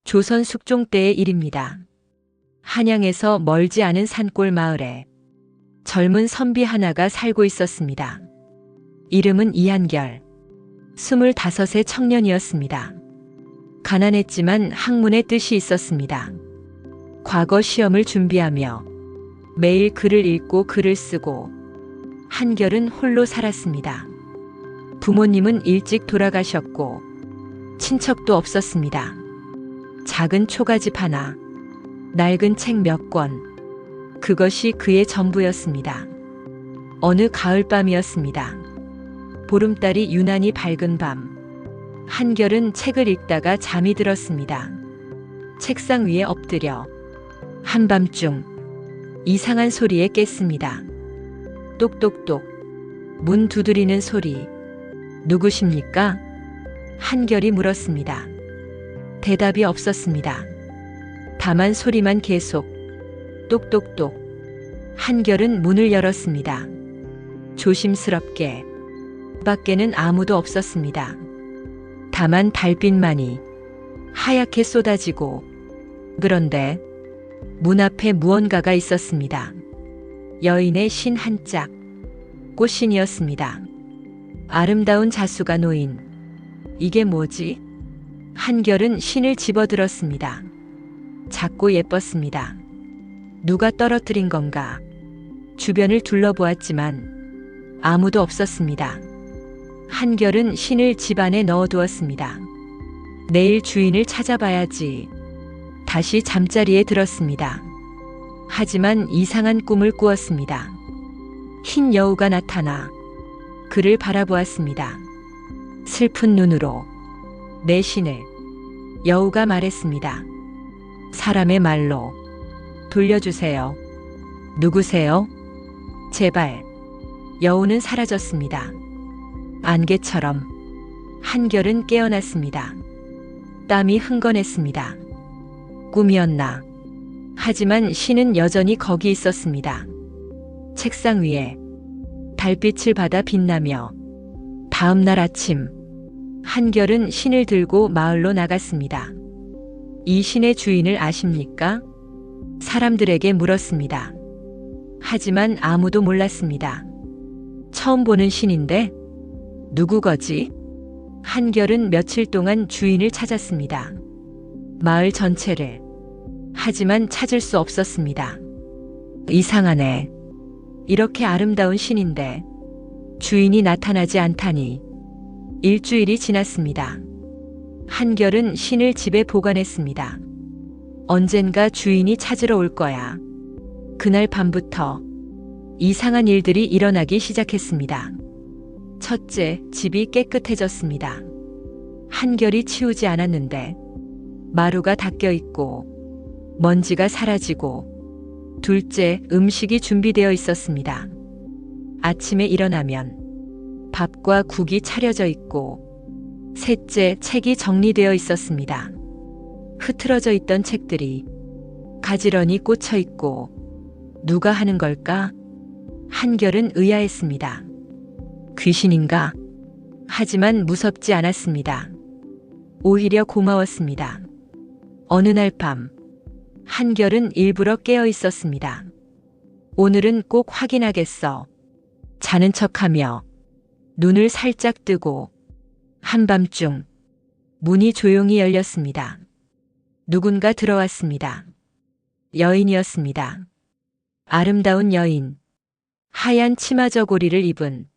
조선 숙종 때의 일입니다. 한양에서 멀지 않은 산골 마을에 젊은 선비 하나가 살고 있었습니다. 이름은 이한결. 25의 청년이었습니다. 가난했지만 학문의 뜻이 있었습니다. 과거 시험을 준비하며 매일 글을 읽고 글을 쓰고 한결은 홀로 살았습니다. 부모님은 일찍 돌아가셨고 친척도 없었습니다. 작은 초가집 하나, 낡은 책 몇 권, 그것이 그의 전부였습니다. 어느 가을밤이었습니다. 보름달이 유난히 밝은 밤, 한결은 책을 읽다가 잠이 들었습니다. 책상 위에 엎드려 한밤중 이상한 소리에 깼습니다. 똑똑똑, 문 두드리는 소리. 누구십니까? 한결이 물었습니다. 대답이 없었습니다. 다만 소리만 계속 똑똑똑. 한결은 문을 열었습니다. 조심스럽게. 밖에는 아무도 없었습니다. 다만 달빛만이 하얗게 쏟아지고, 그런데 문 앞에 무언가가 있었습니다. 여인의 신 한 짝, 꽃신이었습니다. 아름다운 자수가 놓인. 이게 뭐지? 한결은 신을 집어들었습니다. 작고 예뻤습니다. 누가 떨어뜨린 건가? 주변을 둘러보았지만 아무도 없었습니다. 한결은 신을 집 안에 넣어두었습니다. 내일 주인을 찾아봐야지. 다시 잠자리에 들었습니다. 하지만 이상한 꿈을 꾸었습니다. 흰 여우가 나타나 그를 바라보았습니다. 슬픈 눈으로. 내 신을. 여우가 말했습니다. 사람의 말로. 돌려주세요. 누구세요? 제발. 여우는 사라졌습니다. 안개처럼. 한결은 깨어났습니다. 땀이 흥건했습니다. 꿈이었나? 하지만 신은 여전히 거기 있었습니다. 책상 위에 달빛을 받아 빛나며. 다음 날 아침, 한결은 신을 들고 마을로 나갔습니다. 이 신의 주인을 아십니까? 사람들에게 물었습니다. 하지만 아무도 몰랐습니다. 처음 보는 신인데 누구 거지? 한결은 며칠 동안 주인을 찾았습니다. 마을 전체를. 하지만 찾을 수 없었습니다. 이상하네. 이렇게 아름다운 신인데 주인이 나타나지 않다니. 일주일이 지났습니다. 한결은 신을 집에 보관했습니다. 언젠가 주인이 찾으러 올 거야. 그날 밤부터 이상한 일들이 일어나기 시작했습니다. 첫째, 집이 깨끗해졌습니다. 한결이 치우지 않았는데 마루가 닦여 있고 먼지가 사라지고. 둘째, 음식이 준비되어 있었습니다. 아침에 일어나면 밥과 국이 차려져 있고. 셋째, 책이 정리되어 있었습니다. 흐트러져 있던 책들이 가지런히 꽂혀 있고. 누가 하는 걸까? 한결은 의아했습니다. 귀신인가? 하지만 무섭지 않았습니다. 오히려 고마웠습니다. 어느 날 밤, 한결은 일부러 깨어 있었습니다. 오늘은 꼭 확인하겠어. 자는 척하며 눈을 살짝 뜨고. 한밤중 문이 조용히 열렸습니다. 누군가 들어왔습니다. 여인이었습니다. 아름다운 여인. 하얀 치마 저고리를 입은.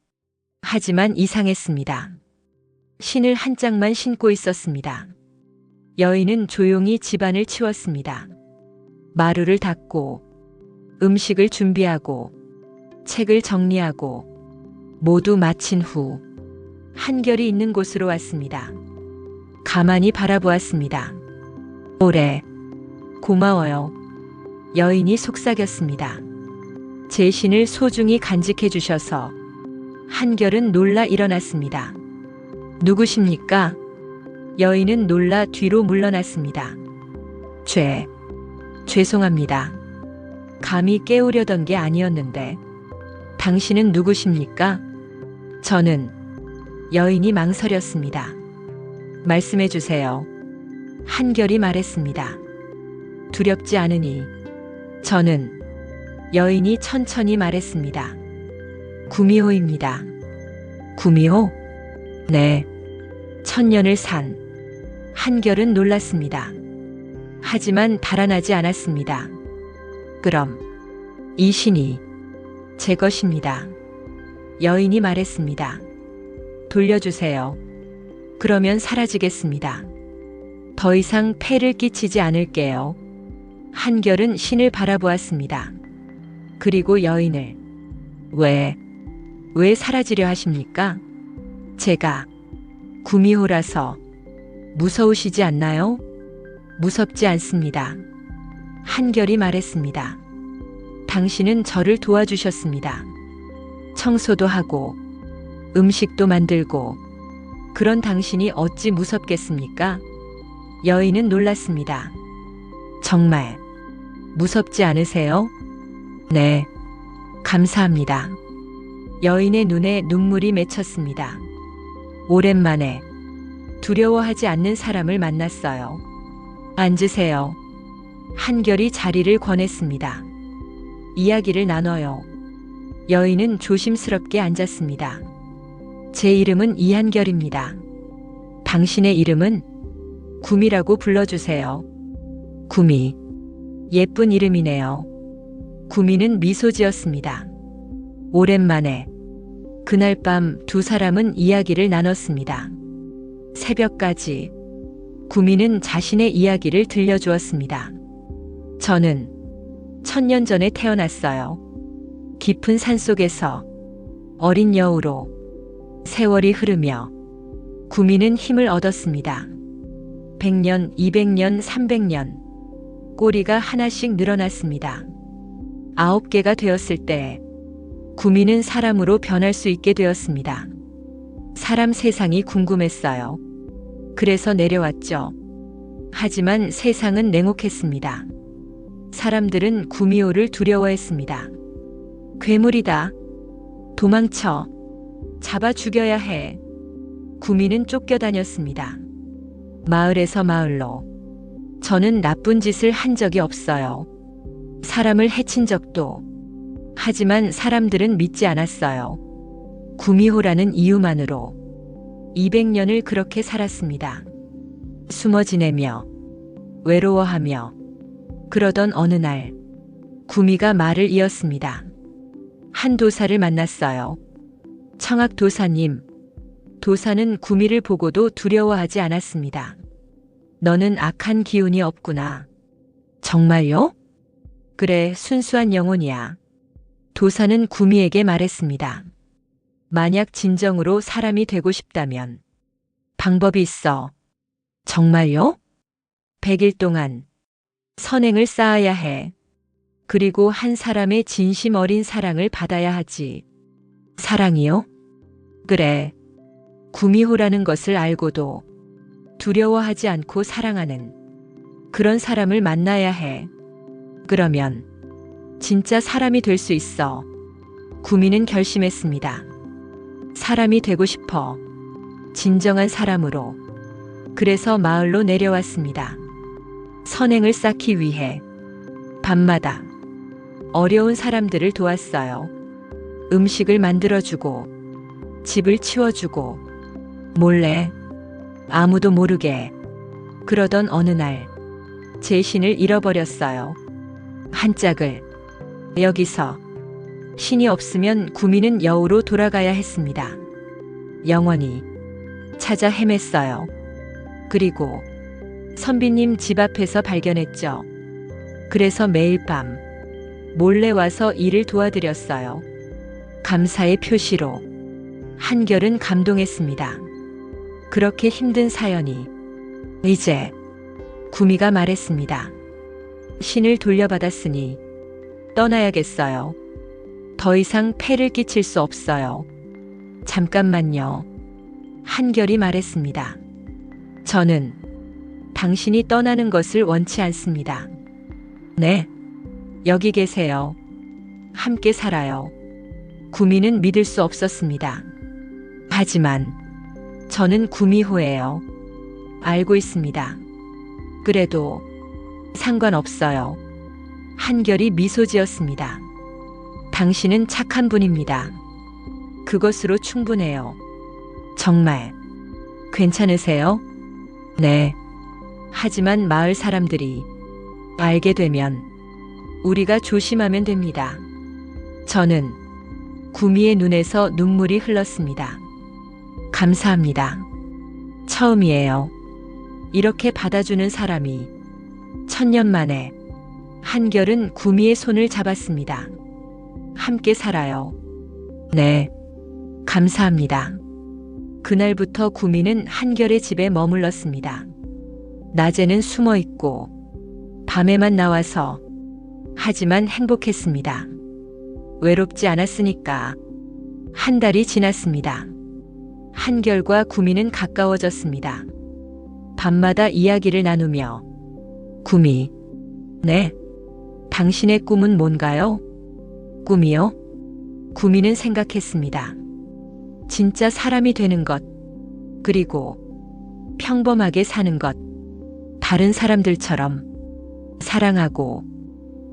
하지만 이상했습니다. 신을 한 짝만 신고 있었습니다. 여인은 조용히 집안을 치웠습니다. 마루를 닦고, 음식을 준비하고, 책을 정리하고. 모두 마친 후 한결이 있는 곳으로 왔습니다. 가만히 바라보았습니다. 오래. 고마워요. 여인이 속삭였습니다. 제 신을 소중히 간직해 주셔서. 한결은 놀라 일어났습니다. 누구십니까? 여인은 놀라 뒤로 물러났습니다. 죄송합니다. 감히 깨우려던 게 아니었는데. 당신은 누구십니까? 저는. 여인이 망설였습니다. 말씀해 주세요. 한결이 말했습니다. 두렵지 않으니. 저는 여인이 천천히 말했습니다. 구미호입니다. 구미호? 네. 천년을 산. 한결은 놀랐습니다. 하지만 달아나지 않았습니다. 그럼 이 신이 제 것입니다. 여인이 말했습니다. 돌려주세요. 그러면 사라지겠습니다. 더 이상 폐를 끼치지 않을게요. 한결은 신을 바라보았습니다. 그리고 여인을 왜 사라지려 하십니까? 제가 구미호라서 무서우시지 않나요? 무섭지 않습니다. 한결이 말했습니다. 당신은 저를 도와주셨습니다. 청소도 하고 음식도 만들고 그런 당신이 어찌 무섭겠습니까? 여인은 놀랐습니다. 정말 무섭지 않으세요? 네, 감사합니다. 여인의 눈에 눈물이 맺혔습니다. 오랜만에 두려워하지 않는 사람을 만났어요. 앉으세요. 한결이 자리를 권했습니다. 이야기를 나눠요. 여인은 조심스럽게 앉았습니다. 제 이름은 이한결입니다. 당신의 이름은 구미라고 불러주세요. 구미. 예쁜 이름이네요. 구미는 미소 지었습니다. 오랜만에 그날 밤 두 사람은 이야기를 나눴습니다. 새벽까지 구미는 자신의 이야기를 들려주었습니다. 저는 1000년 전에 태어났어요. 깊은 산속에서 어린 여우로 세월이 흐르며 구미는 힘을 얻었습니다. 100년, 200년, 300년 꼬리가 하나씩 늘어났습니다. 9개가 되었을 때 구미는 사람으로 변할 수 있게 되었습니다. 사람 세상이 궁금했어요. 그래서 내려왔죠. 하지만 세상은 냉혹했습니다. 사람들은 구미호를 두려워했습니다. 괴물이다. 도망쳐. 잡아 죽여야 해. 구미는 쫓겨다녔습니다. 마을에서 마을로. 저는 나쁜 짓을 한 적이 없어요. 사람을 해친 적도. 하지만 사람들은 믿지 않았어요. 구미호라는 이유만으로 200년을 그렇게 살았습니다. 숨어 지내며 외로워하며 그러던 어느 날 구미가 말을 이었습니다. 한 도사를 만났어요. 청학 도사님. 도사는 구미를 보고도 두려워하지 않았습니다. 너는 악한 기운이 없구나. 정말요? 그래, 순수한 영혼이야. 도사는 구미에게 말했습니다. 만약 진정으로 사람이 되고 싶다면 방법이 있어. 정말요? 100일 동안 선행을 쌓아야 해. 그리고 한 사람의 진심 어린 사랑을 받아야 하지. 사랑이요? 그래. 구미호라는 것을 알고도 두려워하지 않고 사랑하는 그런 사람을 만나야 해. 그러면 진짜 사람이 될 수 있어. 구미는 결심했습니다. 사람이 되고 싶어. 진정한 사람으로. 그래서 마을로 내려왔습니다. 선행을 쌓기 위해 밤마다 어려운 사람들을 도왔어요. 음식을 만들어주고 집을 치워주고 몰래 아무도 모르게. 그러던 어느 날 제 신을 잃어버렸어요. 한 짝을. 여기서 신이 없으면 구미는 여우로 돌아가야 했습니다. 영원히 찾아 헤맸어요. 그리고 선비님 집 앞에서 발견했죠. 그래서 매일 밤 몰래 와서 일을 도와드렸어요. 감사의 표시로. 한결은 감동했습니다. 그렇게 힘든 사연이. 이제 구미가 말했습니다. 신을 돌려받았으니 떠나야겠어요. 더 이상 폐를 끼칠 수 없어요. 잠깐만요. 한결이 말했습니다. 저는 당신이 떠나는 것을 원치 않습니다. 네, 여기 계세요. 함께 살아요. 구미는 믿을 수 없었습니다. 하지만 저는 구미호예요. 알고 있습니다. 그래도 상관없어요. 한결이 미소 지었습니다. 당신은 착한 분입니다. 그것으로 충분해요. 정말 괜찮으세요? 네. 하지만 마을 사람들이 알게 되면 우리가 조심하면 됩니다. 저는 구미의 눈에서 눈물이 흘렀습니다. 감사합니다. 처음이에요. 이렇게 받아주는 사람이. 1000년 만에 한결은 구미의 손을 잡았습니다. 함께 살아요. 네. 감사합니다. 그날부터 구미는 한결의 집에 머물렀습니다. 낮에는 숨어 있고 밤에만 나와서 하지만 행복했습니다. 외롭지 않았으니까. 한 달이 지났습니다. 한결과 구미는 가까워졌습니다. 밤마다 이야기를 나누며 구미, 네. 당신의 꿈은 뭔가요? 꿈이요? 구미는 생각했습니다. 진짜 사람이 되는 것, 그리고 평범하게 사는 것, 다른 사람들처럼 사랑하고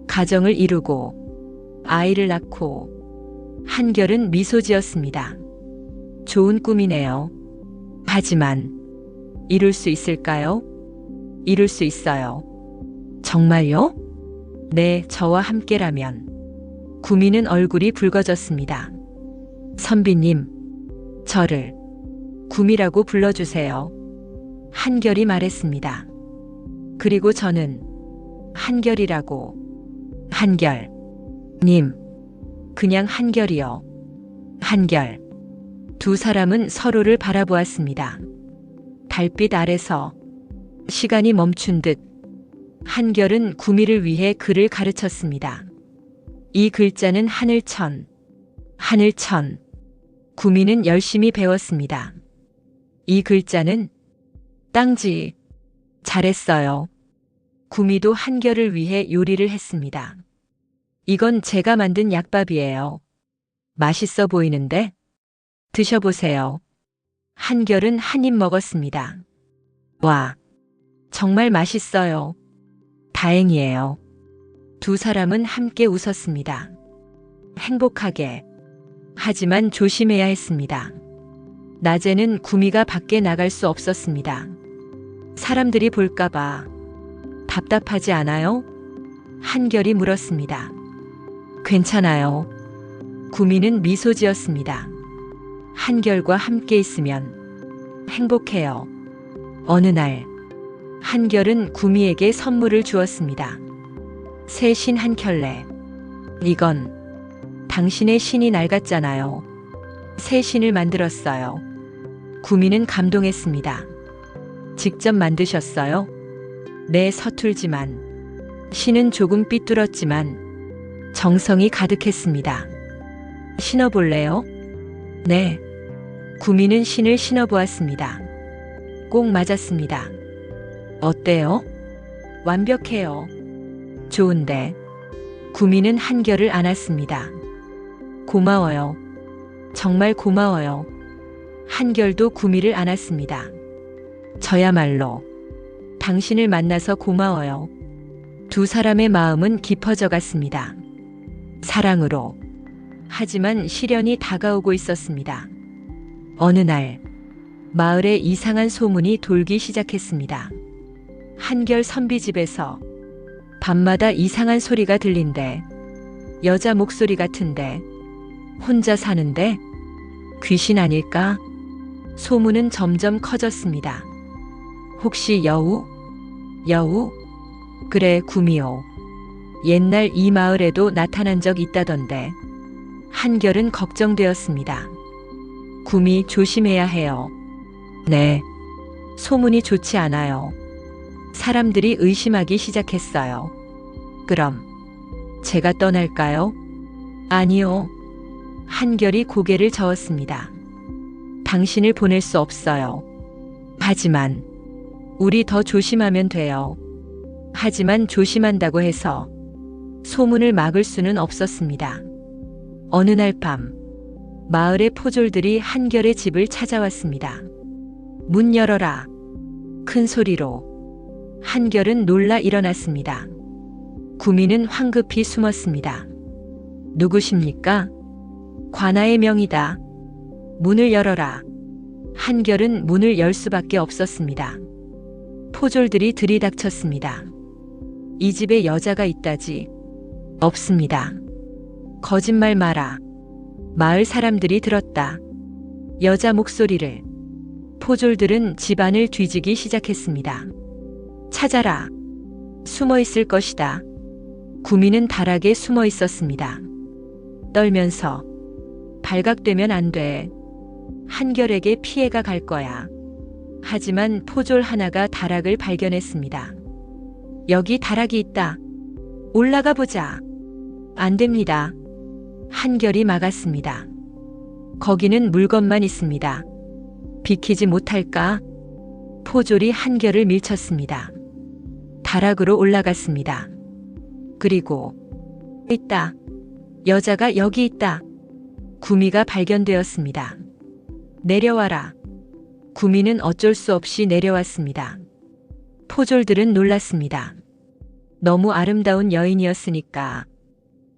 가정을 이루고 아이를 낳고. 한결은 미소 지었습니다. 좋은 꿈이네요. 하지만 이룰 수 있을까요? 이룰 수 있어요. 정말요? 네, 저와 함께라면. 구미는 얼굴이 붉어졌습니다. 선비님, 저를 구미라고 불러주세요. 한결이 말했습니다. 그리고 저는 한결이라고. 한결. 님. 그냥 한결이요. 한결. 두 사람은 서로를 바라보았습니다. 달빛 아래서 시간이 멈춘 듯 한결은 구미를 위해 글을 가르쳤습니다. 이 글자는 하늘천. 하늘천. 구미는 열심히 배웠습니다. 이 글자는 땅지. 잘했어요. 구미도 한결을 위해 요리를 했습니다. 이건 제가 만든 약밥이에요. 맛있어 보이는데? 드셔보세요. 한결은 한 입 먹었습니다. 와, 정말 맛있어요. 다행이에요. 두 사람은 함께 웃었습니다. 행복하게. 하지만 조심해야 했습니다. 낮에는 구미가 밖에 나갈 수 없었습니다. 사람들이 볼까봐. 답답하지 않아요? 한결이 물었습니다. 괜찮아요. 구미는 미소 지었습니다. 한결과 함께 있으면 행복해요. 어느 날 한결은 구미에게 선물을 주었습니다. 새 신 한 켤레. 이건 당신의 신이 낡았잖아요. 새 신을 만들었어요. 구미는 감동했습니다. 직접 만드셨어요? 네, 서툴지만. 신은 조금 삐뚤었지만 정성이 가득했습니다. 신어볼래요? 네. 구미는 신을 신어보았습니다. 꼭 맞았습니다. 어때요? 완벽해요. 좋은데. 구미는 한결을 안았습니다. 고마워요. 정말 고마워요. 한결도 구미를 안았습니다. 저야말로 당신을 만나서 고마워요. 두 사람의 마음은 깊어져 갔습니다. 사랑으로. 하지만 시련이 다가오고 있었습니다. 어느 날 마을에 이상한 소문이 돌기 시작했습니다. 한결 선비 집에서 밤마다 이상한 소리가 들린대. 여자 목소리 같은데. 혼자 사는데? 귀신 아닐까? 소문은 점점 커졌습니다. 혹시 여우? 여우? 그래, 구미호. 옛날 이 마을에도 나타난 적 있다던데. 한결은 걱정되었습니다. 구미, 조심해야 해요. 네. 소문이 좋지 않아요. 사람들이 의심하기 시작했어요. 그럼 제가 떠날까요? 아니요. 한결이 고개를 저었습니다. 당신을 보낼 수 없어요. 하지만 우리 더 조심하면 돼요. 하지만 조심한다고 해서 소문을 막을 수는 없었습니다. 어느 날 밤 마을의 포졸들이 한결의 집을 찾아왔습니다. 문 열어라. 큰 소리로. 한결은 놀라 일어났습니다. 구미는 황급히 숨었습니다. 누구십니까? 관아의 명이다. 문을 열어라. 한결은 문을 열 수밖에 없었습니다. 포졸들이 들이닥쳤습니다. 이 집에 여자가 있다지. 없습니다. 거짓말 마라. 마을 사람들이 들었다. 여자 목소리를. 포졸들은 집안을 뒤지기 시작했습니다. 찾아라. 숨어 있을 것이다. 구미는 다락에 숨어 있었습니다. 떨면서 발각되면 안 돼. 한결에게 피해가 갈 거야. 하지만 포졸 하나가 다락을 발견했습니다. 여기 다락이 있다. 올라가 보자. 안 됩니다. 한결이 막았습니다. 거기는 물건만 있습니다. 비키지 못할까? 포졸이 한결을 밀쳤습니다. 다락으로 올라갔습니다. 그리고 있다. 여자가 여기 있다. 구미가 발견되었습니다. 내려와라. 구미는 어쩔 수 없이 내려왔습니다. 포졸들은 놀랐습니다. 너무 아름다운 여인이었으니까.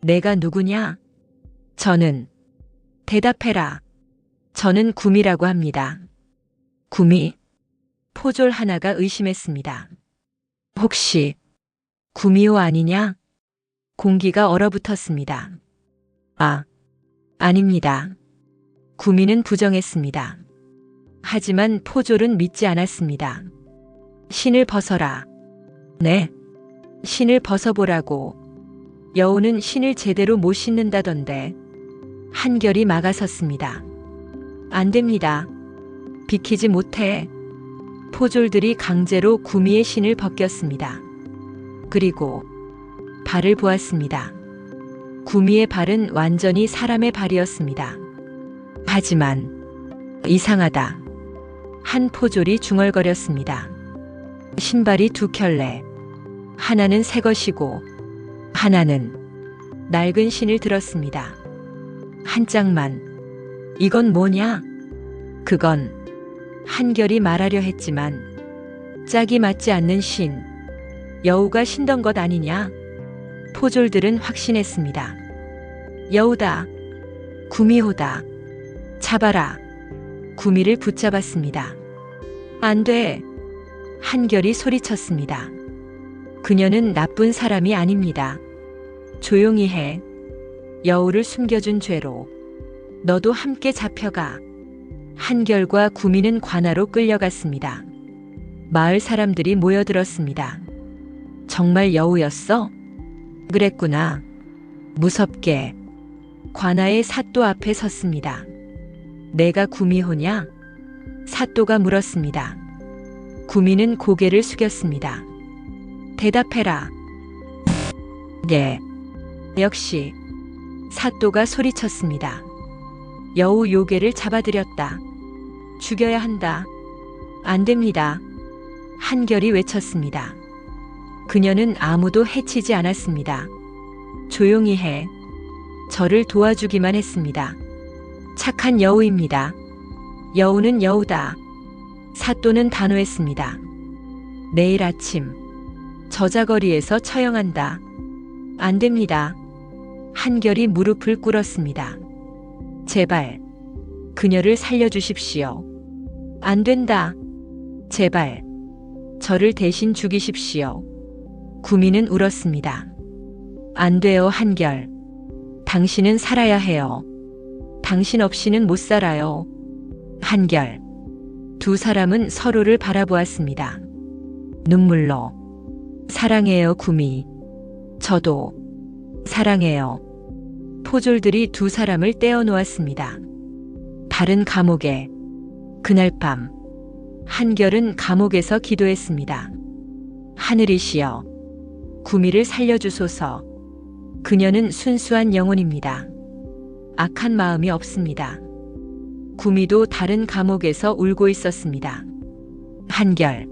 내가 누구냐? 저는. 대답해라. 저는 구미라고 합니다. 구미? 포졸 하나가 의심했습니다. 혹시 구미호 아니냐? 공기가 얼어붙었습니다. 아, 아닙니다. 구미는 부정했습니다. 하지만 포졸은 믿지 않았습니다. 신을 벗어라. 네, 신을 벗어보라고. 여우는 신을 제대로 못 신는다던데. 한결이 막아섰습니다. 안 됩니다. 비키지 못해. 포졸들이 강제로 구미의 신을 벗겼습니다. 그리고 발을 보았습니다. 구미의 발은 완전히 사람의 발이었습니다. 하지만 이상하다. 한 포졸이 중얼거렸습니다. 신발이 두 켤레. 하나는 새 것이고 하나는 낡은 신을 들었습니다. 한 짝만. 이건 뭐냐? 그건 한결이 말하려 했지만 짝이 맞지 않는 신. 여우가 신던 것 아니냐? 포졸들은 확신했습니다. 여우다. 구미호다. 잡아라. 구미를 붙잡았습니다. 안 돼. 한결이 소리쳤습니다. 그녀는 나쁜 사람이 아닙니다. 조용히 해. 여우를 숨겨준 죄로 너도 함께 잡혀가. 한결과 구미는 관아로 끌려갔습니다. 마을 사람들이 모여들었습니다. 정말 여우였어? 그랬구나. 무섭게. 관아의 사또 앞에 섰습니다. 내가 구미호냐? 사또가 물었습니다. 구미는 고개를 숙였습니다. 대답해라. 네. 역시. 사또가 소리쳤습니다. 여우 요괴를 잡아들였다. 죽여야 한다. 안 됩니다. 한결이 외쳤습니다. 그녀는 아무도 해치지 않았습니다. 조용히 해. 저를 도와주기만 했습니다. 착한 여우입니다. 여우는 여우다. 사또는 단호했습니다. 내일 아침 저자거리에서 처형한다. 안 됩니다. 한결이 무릎을 꿇었습니다. 제발 그녀를 살려주십시오. 안 된다. 제발 저를 대신 죽이십시오. 구미는 울었습니다. 안 돼요, 한결. 당신은 살아야 해요. 당신 없이는 못 살아요. 한결. 두 사람은 서로를 바라보았습니다. 눈물로. 사랑해요, 구미. 저도 사랑해요. 포졸들이 두 사람을 떼어놓았습니다. 다른 감옥에. 그날 밤 한결은 감옥에서 기도했습니다. 하늘이시여, 구미를 살려주소서. 그녀는 순수한 영혼입니다. 악한 마음이 없습니다. 구미도 다른 감옥에서 울고 있었습니다. 한결,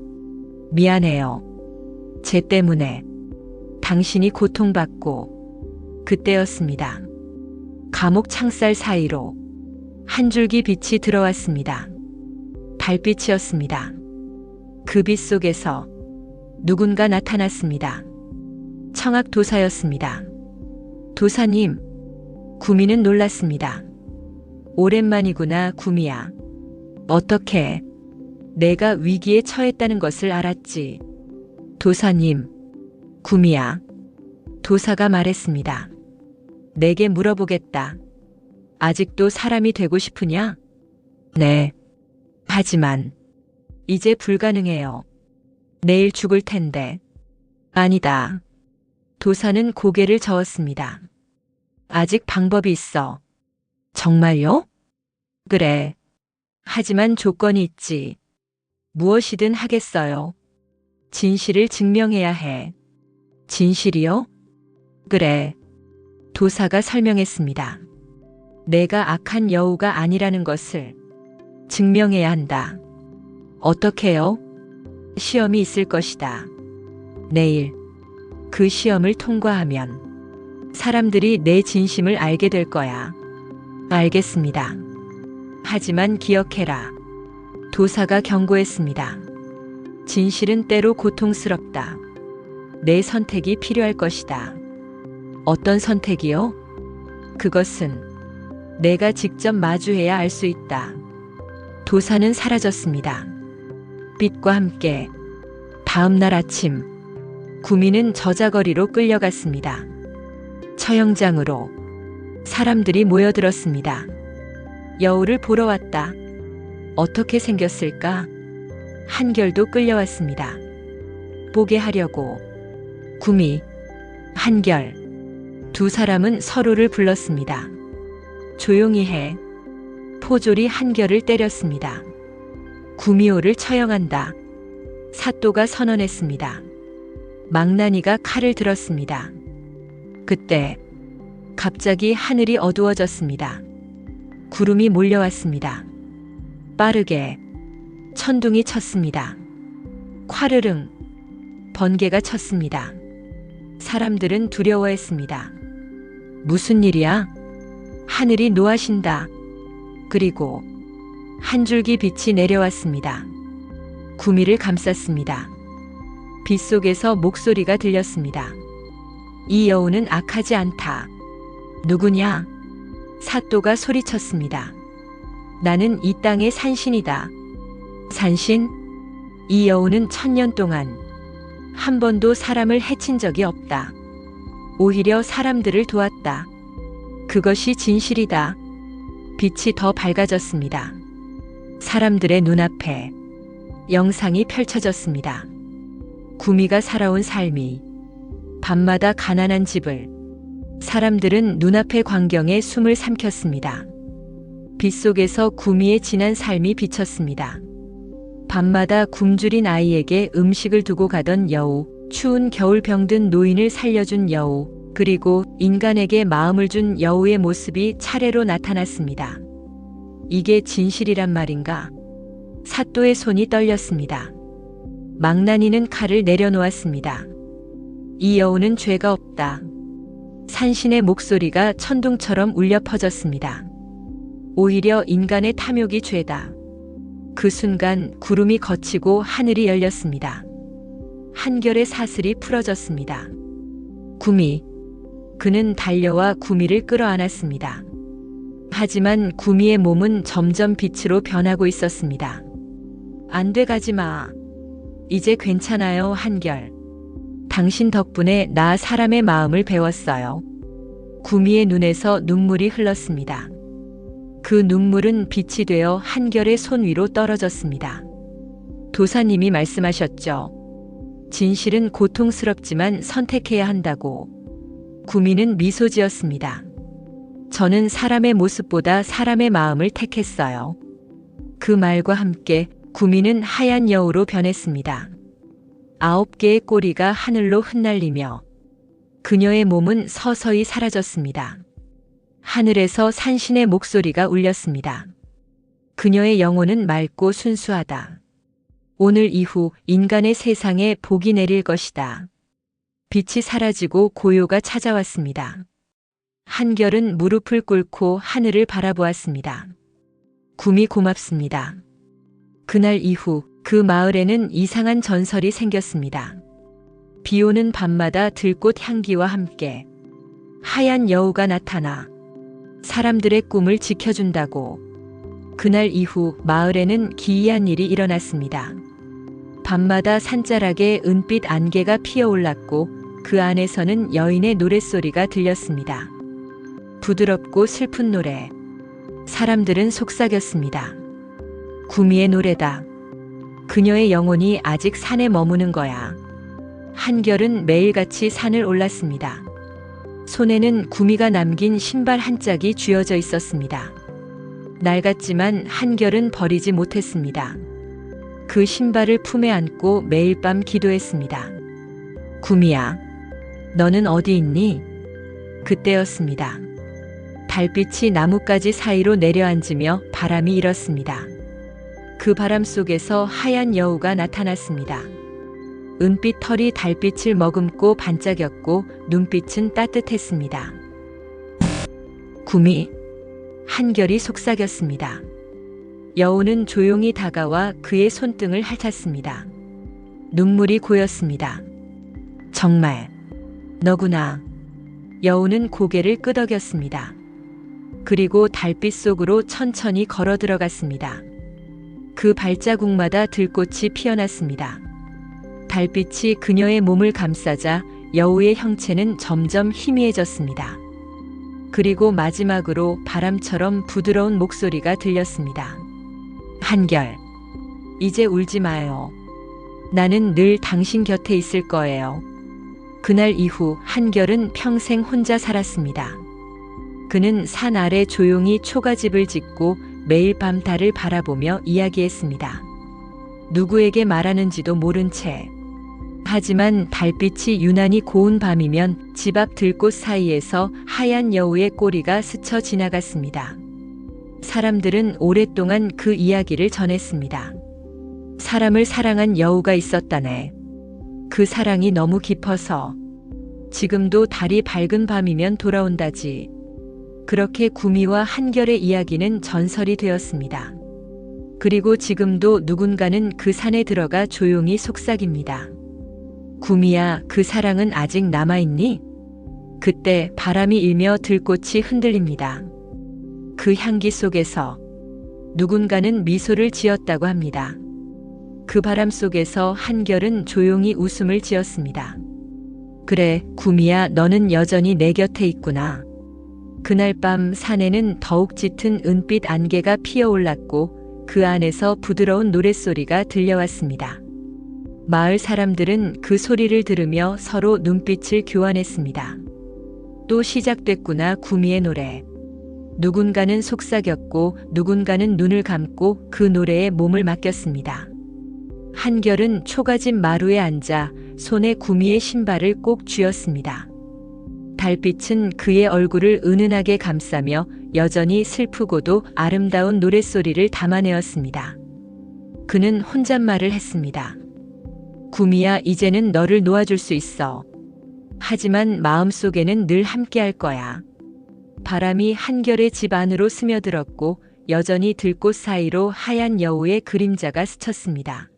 미안해요. 쟤 때문에 당신이 고통받고. 그때였습니다. 감옥 창살 사이로 한 줄기 빛이 들어왔습니다. 달빛이었습니다. 그 빛 속에서 누군가 나타났습니다. 청학 도사였습니다. 도사님, 구미는 놀랐습니다. 오랜만이구나, 구미야. 어떻게 내가 위기에 처했다는 것을 알았지? 도사님, 구미야. 도사가 말했습니다. 내게 물어보겠다. 아직도 사람이 되고 싶으냐? 네. 하지만 이제 불가능해요. 내일 죽을 텐데. 아니다. 도사는 고개를 저었습니다. 아직 방법이 있어. 정말요? 그래. 하지만 조건이 있지. 무엇이든 하겠어요. 진실을 증명해야 해. 진실이요? 그래. 도사가 설명했습니다. 내가 악한 여우가 아니라는 것을 증명해야 한다. 어떻게요? 시험이 있을 것이다. 내일 그 시험을 통과하면 사람들이 내 진심을 알게 될 거야. 알겠습니다. 하지만 기억해라. 도사가 경고했습니다. 진실은 때로 고통스럽다. 내 선택이 필요할 것이다. 어떤 선택이요? 그것은 내가 직접 마주해야 알 수 있다. 도사는 사라졌습니다. 빛과 함께 다음 날 아침 구미는 저자거리로 끌려갔습니다. 처형장으로 사람들이 모여들었습니다. 여우를 보러 왔다. 어떻게 생겼을까? 한결도 끌려왔습니다. 보게 하려고. 구미, 한결, 두 사람은 서로를 불렀습니다. 조용히 해. 포졸이 한결을 때렸습니다. 구미호를 처형한다. 사또가 선언했습니다. 망나니가 칼을 들었습니다. 그때 갑자기 하늘이 어두워졌습니다. 구름이 몰려왔습니다. 빠르게 천둥이 쳤습니다. 콰르릉 번개가 쳤습니다. 사람들은 두려워했습니다. 무슨 일이야? 하늘이 노하신다. 그리고 한 줄기 빛이 내려왔습니다. 구미를 감쌌습니다. 빛 속에서 목소리가 들렸습니다. 이 여우는 악하지 않다. 누구냐? 사또가 소리쳤습니다. 나는 이 땅의 산신이다. 산신? 이 여우는 1000년 동안 한 번도 사람을 해친 적이 없다. 오히려 사람들을 도왔다. 그것이 진실이다. 빛이 더 밝아졌습니다. 사람들의 눈앞에 영상이 펼쳐졌습니다. 구미가 살아온 삶이, 밤마다 가난한 집을, 사람들은 눈앞의 광경에 숨을 삼켰습니다. 빛 속에서 구미의 지난 삶이 비쳤습니다. 밤마다 굶주린 아이에게 음식을 두고 가던 여우, 추운 겨울 병든 노인을 살려준 여우, 그리고 인간에게 마음을 준 여우의 모습이 차례로 나타났습니다. 이게 진실이란 말인가? 사또의 손이 떨렸습니다. 망나니는 칼을 내려놓았습니다. 이 여우는 죄가 없다. 산신의 목소리가 천둥처럼 울려 퍼졌습니다. 오히려 인간의 탐욕이 죄다. 그 순간 구름이 걷히고 하늘이 열렸습니다. 한결의 사슬이 풀어졌습니다. 구미. 그는 달려와 구미를 끌어안았습니다. 하지만 구미의 몸은 점점 빛으로 변하고 있었습니다. 안 돼, 가지 마. 이제 괜찮아요, 한결. 당신 덕분에 나 사람의 마음을 배웠어요. 구미의 눈에서 눈물이 흘렀습니다. 그 눈물은 빛이 되어 한결의 손 위로 떨어졌습니다. 도사님이 말씀하셨죠. 진실은 고통스럽지만 선택해야 한다고. 구미는 미소 지었습니다. 저는 사람의 모습보다 사람의 마음을 택했어요. 그 말과 함께 구미는 하얀 여우로 변했습니다. 9개의 꼬리가 하늘로 흩날리며 그녀의 몸은 서서히 사라졌습니다. 하늘에서 산신의 목소리가 울렸습니다. 그녀의 영혼은 맑고 순수하다. 오늘 이후 인간의 세상에 복이 내릴 것이다. 빛이 사라지고 고요가 찾아왔습니다. 한결은 무릎을 꿇고 하늘을 바라보았습니다. 구미 고맙습니다. 그날 이후 그 마을에는 이상한 전설이 생겼습니다. 비 오는 밤마다 들꽃 향기와 함께 하얀 여우가 나타나 사람들의 꿈을 지켜준다고. 그날 이후 마을에는 기이한 일이 일어났습니다. 밤마다 산자락에 은빛 안개가 피어올랐고 그 안에서는 여인의 노랫소리가 들렸습니다. 부드럽고 슬픈 노래. 사람들은 속삭였습니다. 구미의 노래다. 그녀의 영혼이 아직 산에 머무는 거야. 한결은 매일같이 산을 올랐습니다. 손에는 구미가 남긴 신발 한 짝이 쥐어져 있었습니다. 낡았지만 한결은 버리지 못했습니다. 그 신발을 품에 안고 매일 밤 기도했습니다. 구미야, 너는 어디 있니? 그때였습니다. 달빛이 나뭇가지 사이로 내려앉으며 바람이 일었습니다. 그 바람 속에서 하얀 여우가 나타났습니다. 은빛 털이 달빛을 머금고 반짝였고 눈빛은 따뜻했습니다. 구미, 한결이 속삭였습니다. 여우는 조용히 다가와 그의 손등을 핥았습니다. 눈물이 고였습니다. 정말 너구나. 여우는 고개를 끄덕였습니다. 그리고 달빛 속으로 천천히 걸어 들어갔습니다. 그 발자국마다 들꽃이 피어났습니다. 달빛이 그녀의 몸을 감싸자 여우의 형체는 점점 희미해졌습니다. 그리고 마지막으로 바람처럼 부드러운 목소리가 들렸습니다. 한결, 이제 울지 마요. 나는 늘 당신 곁에 있을 거예요. 그날 이후 한결은 평생 혼자 살았습니다. 그는 산 아래 조용히 초가집을 짓고 매일 밤 달을 바라보며 이야기했습니다. 누구에게 말하는지도 모른 채. 하지만 달빛이 유난히 고운 밤이면 집 앞 들꽃 사이에서 하얀 여우의 꼬리가 스쳐 지나갔습니다. 사람들은 오랫동안 그 이야기를 전했습니다. 사람을 사랑한 여우가 있었다네. 그 사랑이 너무 깊어서 지금도 달이 밝은 밤이면 돌아온다지. 그렇게 구미와 한결의 이야기는 전설이 되었습니다. 그리고 지금도 누군가는 그 산에 들어가 조용히 속삭입니다. 구미야, 그 사랑은 아직 남아있니? 그때 바람이 일며 들꽃이 흔들립니다. 그 향기 속에서 누군가는 미소를 지었다고 합니다. 그 바람 속에서 한결은 조용히 웃음을 지었습니다. 그래, 구미야, 너는 여전히 내 곁에 있구나. 그날 밤 산에는 더욱 짙은 은빛 안개가 피어올랐고 그 안에서 부드러운 노랫소리가 들려왔습니다. 마을 사람들은 그 소리를 들으며 서로 눈빛을 교환했습니다. 또 시작됐구나, 구미의 노래. 누군가는 속삭였고 누군가는 눈을 감고 그 노래에 몸을 맡겼습니다. 한결은 초가집 마루에 앉아 손에 구미의 신발을 꼭 쥐었습니다. 달빛은 그의 얼굴을 은은하게 감싸며 여전히 슬프고도 아름다운 노랫소리를 담아내었습니다. 그는 혼잣말을 했습니다. 구미야, 이제는 너를 놓아줄 수 있어. 하지만 마음속에는 늘 함께할 거야. 바람이 한결의 집 안으로 스며들었고 여전히 들꽃 사이로 하얀 여우의 그림자가 스쳤습니다.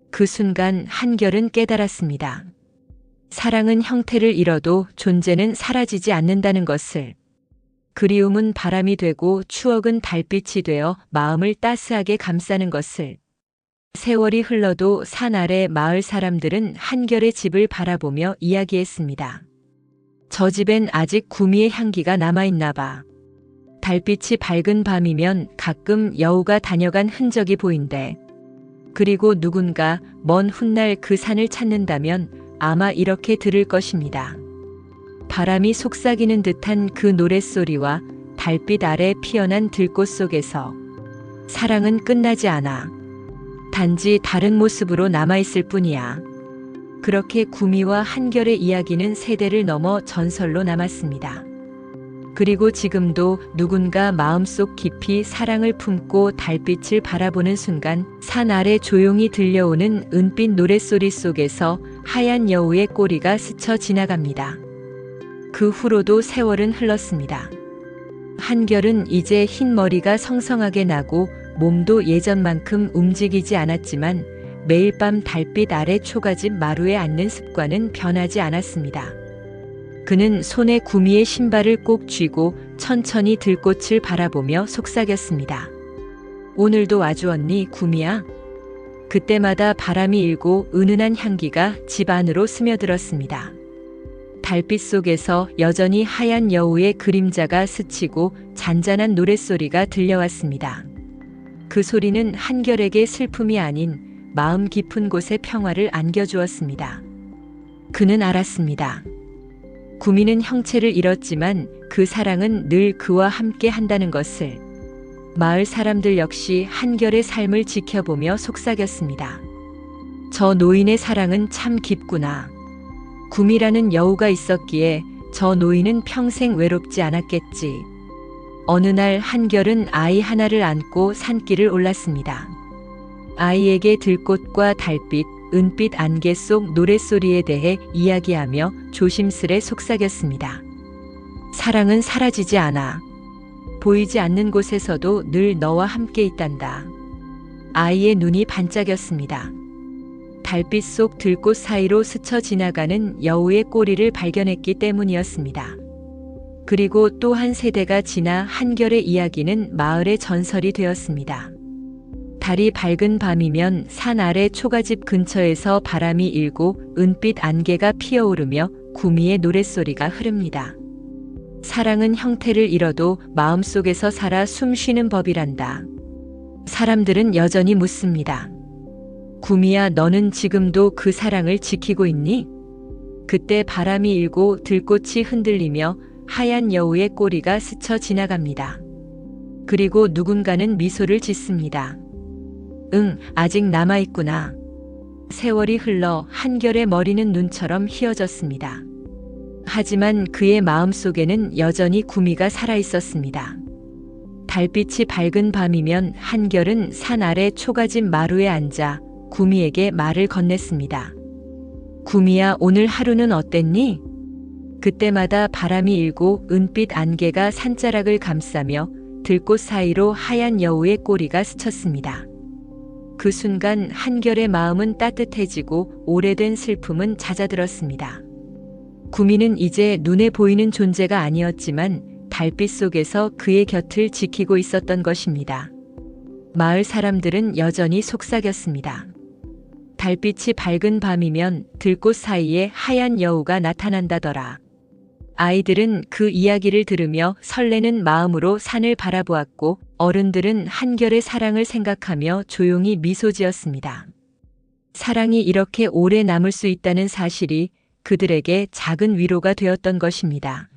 그 순간 한결은 깨달았습니다. 사랑은 형태를 잃어도 존재는 사라지지 않는다는 것을. 그리움은 바람이 되고 추억은 달빛이 되어 마음을 따스하게 감싸는 것을. 세월이 흘러도 산 아래 마을 사람들은 한결의 집을 바라보며 이야기했습니다. 저 집엔 아직 구미의 향기가 남아있나 봐. 달빛이 밝은 밤이면 가끔 여우가 다녀간 흔적이 보인대. 그리고 누군가 먼 훗날 그 산을 찾는다면 아마 이렇게 들을 것입니다. 바람이 속삭이는 듯한 그 노랫소리와 달빛 아래 피어난 들꽃 속에서 사랑은 끝나지 않아. 단지 다른 모습으로 남아있을 뿐이야. 그렇게 구미와 한결의 이야기는 세대를 넘어 전설로 남았습니다. 그리고 지금도 누군가 마음속 깊이 사랑을 품고 달빛을 바라보는 순간 산 아래 조용히 들려오는 은빛 노랫소리 속에서 하얀 여우의 꼬리가 스쳐 지나갑니다. 그 후로도 세월은 흘렀습니다. 한결은 이제 흰 머리가 성성하게 나고 몸도 예전만큼 움직이지 않았지만 매일 밤 달빛 아래 초가집 마루에 앉는 습관은 변하지 않았습니다. 그는 손에 구미의 신발을 꼭 쥐고 천천히 들꽃을 바라보며 속삭였습니다. 오늘도 와주었니, 구미야? 그때마다 바람이 일고 은은한 향기가 집 안으로 스며들었습니다. 달빛 속에서 여전히 하얀 여우의 그림자가 스치고 잔잔한 노랫소리가 들려왔습니다. 그 소리는 한결에게 슬픔이 아닌 마음 깊은 곳에 평화를 안겨주었습니다. 그는 알았습니다. 구미는 형체를 잃었지만 그 사랑은 늘 그와 함께 한다는 것을. 마을 사람들 역시 한결의 삶을 지켜보며 속삭였습니다. 저 노인의 사랑은 참 깊구나. 구미라는 여우가 있었기에 저 노인은 평생 외롭지 않았겠지. 어느 날 한결은 아이 하나를 안고 산길을 올랐습니다. 아이에게 들꽃과 달빛, 은빛 안개 속 노랫소리에 대해 이야기하며 조심스레 속삭였습니다. 사랑은 사라지지 않아. 보이지 않는 곳에서도 늘 너와 함께 있단다. 아이의 눈이 반짝였습니다. 달빛 속 들꽃 사이로 스쳐 지나가는 여우의 꼬리를 발견했기 때문이었습니다. 그리고 또 한 세대가 지나 한결의 이야기는 마을의 전설이 되었습니다. 달이 밝은 밤이면 산 아래 초가집 근처에서 바람이 일고 은빛 안개가 피어오르며 구미의 노랫소리가 흐릅니다. 사랑은 형태를 잃어도 마음속에서 살아 숨쉬는 법이란다. 사람들은 여전히 묻습니다. 구미야, 너는 지금도 그 사랑을 지키고 있니? 그때 바람이 일고 들꽃이 흔들리며 하얀 여우의 꼬리가 스쳐 지나갑니다. 그리고 누군가는 미소를 짓습니다. 응, 아직 남아있구나. 세월이 흘러 한결의 머리는 눈처럼 휘어졌습니다. 하지만 그의 마음속에는 여전히 구미가 살아있었습니다. 달빛이 밝은 밤이면 한결은 산 아래 초가집 마루에 앉아 구미에게 말을 건넸습니다. 구미야, 오늘 하루는 어땠니? 그때마다 바람이 일고 은빛 안개가 산자락을 감싸며 들꽃 사이로 하얀 여우의 꼬리가 스쳤습니다. 그 순간 한결의 마음은 따뜻해지고 오래된 슬픔은 잦아들었습니다. 구미는 이제 눈에 보이는 존재가 아니었지만 달빛 속에서 그의 곁을 지키고 있었던 것입니다. 마을 사람들은 여전히 속삭였습니다. 달빛이 밝은 밤이면 들꽃 사이에 하얀 여우가 나타난다더라. 아이들은 그 이야기를 들으며 설레는 마음으로 산을 바라보았고 어른들은 한결의 사랑을 생각하며 조용히 미소 지었습니다. 사랑이 이렇게 오래 남을 수 있다는 사실이 그들에게 작은 위로가 되었던 것입니다.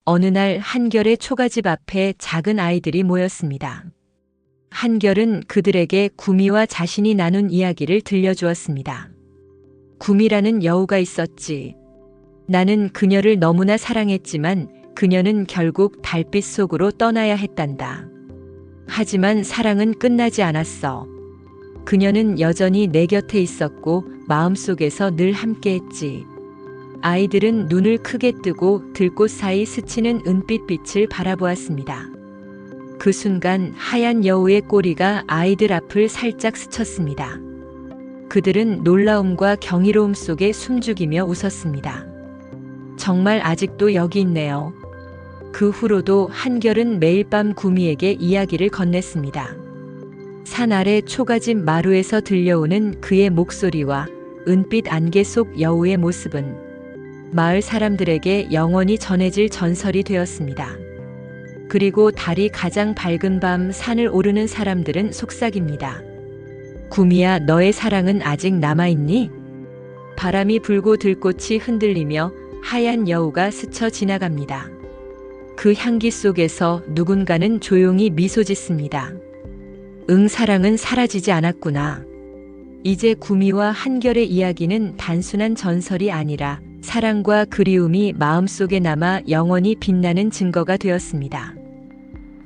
어느 날 한결의 초가집 앞에 작은 아이들이 모였습니다. 한결은 그들에게 구미와 자신이 나눈 이야기를 들려주었습니다. 구미라는 여우가 있었지. 나는 그녀를 너무나 사랑했지만 그녀는 결국 달빛 속으로 떠나야 했단다. 하지만 사랑은 끝나지 않았어. 그녀는 여전히 내 곁에 있었고 마음속에서 늘 함께했지. 아이들은 눈을 크게 뜨고 들꽃 사이 스치는 은빛 빛을 바라보았습니다. 그 순간 하얀 여우의 꼬리가 아이들 앞을 살짝 스쳤습니다. 그들은 놀라움과 경이로움 속에 숨죽이며 웃었습니다. 정말 아직도 여기 있네요. 그 후로도 한결은 매일 밤 구미에게 이야기를 건넸습니다. 산 아래 초가집 마루에서 들려오는 그의 목소리와 은빛 안개 속 여우의 모습은 마을 사람들에게 영원히 전해질 전설이 되었습니다. 그리고 달이 가장 밝은 밤 산을 오르는 사람들은 속삭입니다. 구미야, 너의 사랑은 아직 남아있니? 바람이 불고 들꽃이 흔들리며 하얀 여우가 스쳐 지나갑니다. 그 향기 속에서 누군가는 조용히 미소 짓습니다. 응, 사랑은 사라지지 않았구나. 이제 구미와 한결의 이야기는 단순한 전설이 아니라 사랑과 그리움이 마음속에 남아 영원히 빛나는 증거가 되었습니다.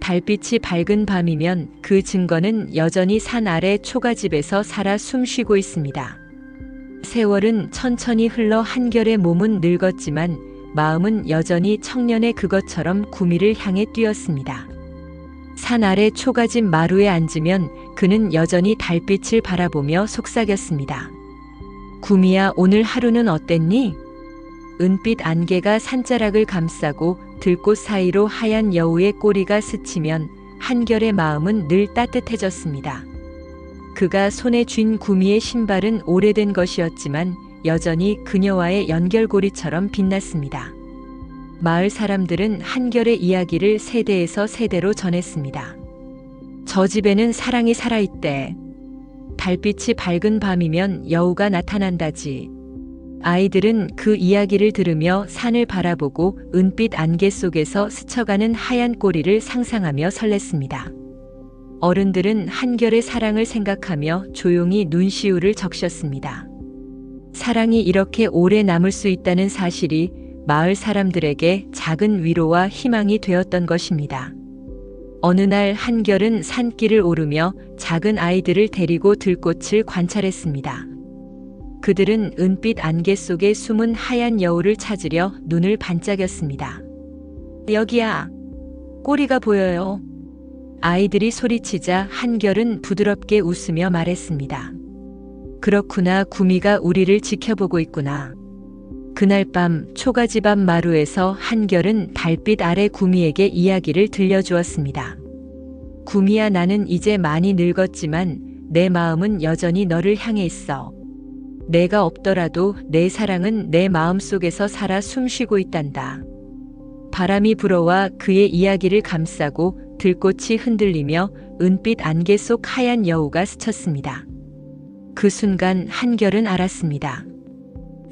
달빛이 밝은 밤이면 그 증거는 여전히 산 아래 초가집에서 살아 숨쉬고 있습니다. 세월은 천천히 흘러 한결의 몸은 늙었지만 마음은 여전히 청년의 그것처럼 구미를 향해 뛰었습니다. 산 아래 초가집 마루에 앉으면 그는 여전히 달빛을 바라보며 속삭였습니다. 구미야, 오늘 하루는 어땠니? 은빛 안개가 산자락을 감싸고 들꽃 사이로 하얀 여우의 꼬리가 스치면 한결의 마음은 늘 따뜻해졌습니다. 그가 손에 쥔 구미의 신발은 오래된 것이었지만 여전히 그녀와의 연결고리처럼 빛났습니다. 마을 사람들은 한결의 이야기를 세대에서 세대로 전했습니다. 저 집에는 사랑이 살아있대. 달빛이 밝은 밤이면 여우가 나타난다지. 아이들은 그 이야기를 들으며 산을 바라보고 은빛 안개 속에서 스쳐가는 하얀 꼬리를 상상하며 설렜습니다. 어른들은 한결의 사랑을 생각하며 조용히 눈시울을 적셨습니다. 사랑이 이렇게 오래 남을 수 있다는 사실이 마을 사람들에게 작은 위로와 희망이 되었던 것입니다. 어느 날 한결은 산길을 오르며 작은 아이들을 데리고 들꽃을 관찰했습니다. 그들은 은빛 안개 속에 숨은 하얀 여우를 찾으려 눈을 반짝였습니다. 여기야, 꼬리가 보여요. 아이들이 소리치자 한결은 부드럽게 웃으며 말했습니다. 그렇구나, 구미가 우리를 지켜보고 있구나. 그날 밤 초가집 앞 마루에서 한결은 달빛 아래 구미에게 이야기를 들려주었습니다. 구미야, 나는 이제 많이 늙었지만 내 마음은 여전히 너를 향해 있어. 내가 없더라도 내 사랑은 내 마음 속에서 살아 숨쉬고 있단다. 바람이 불어와 그의 이야기를 감싸고 들꽃이 흔들리며 은빛 안개 속 하얀 여우가 스쳤습니다. 그 순간 한결은 알았습니다.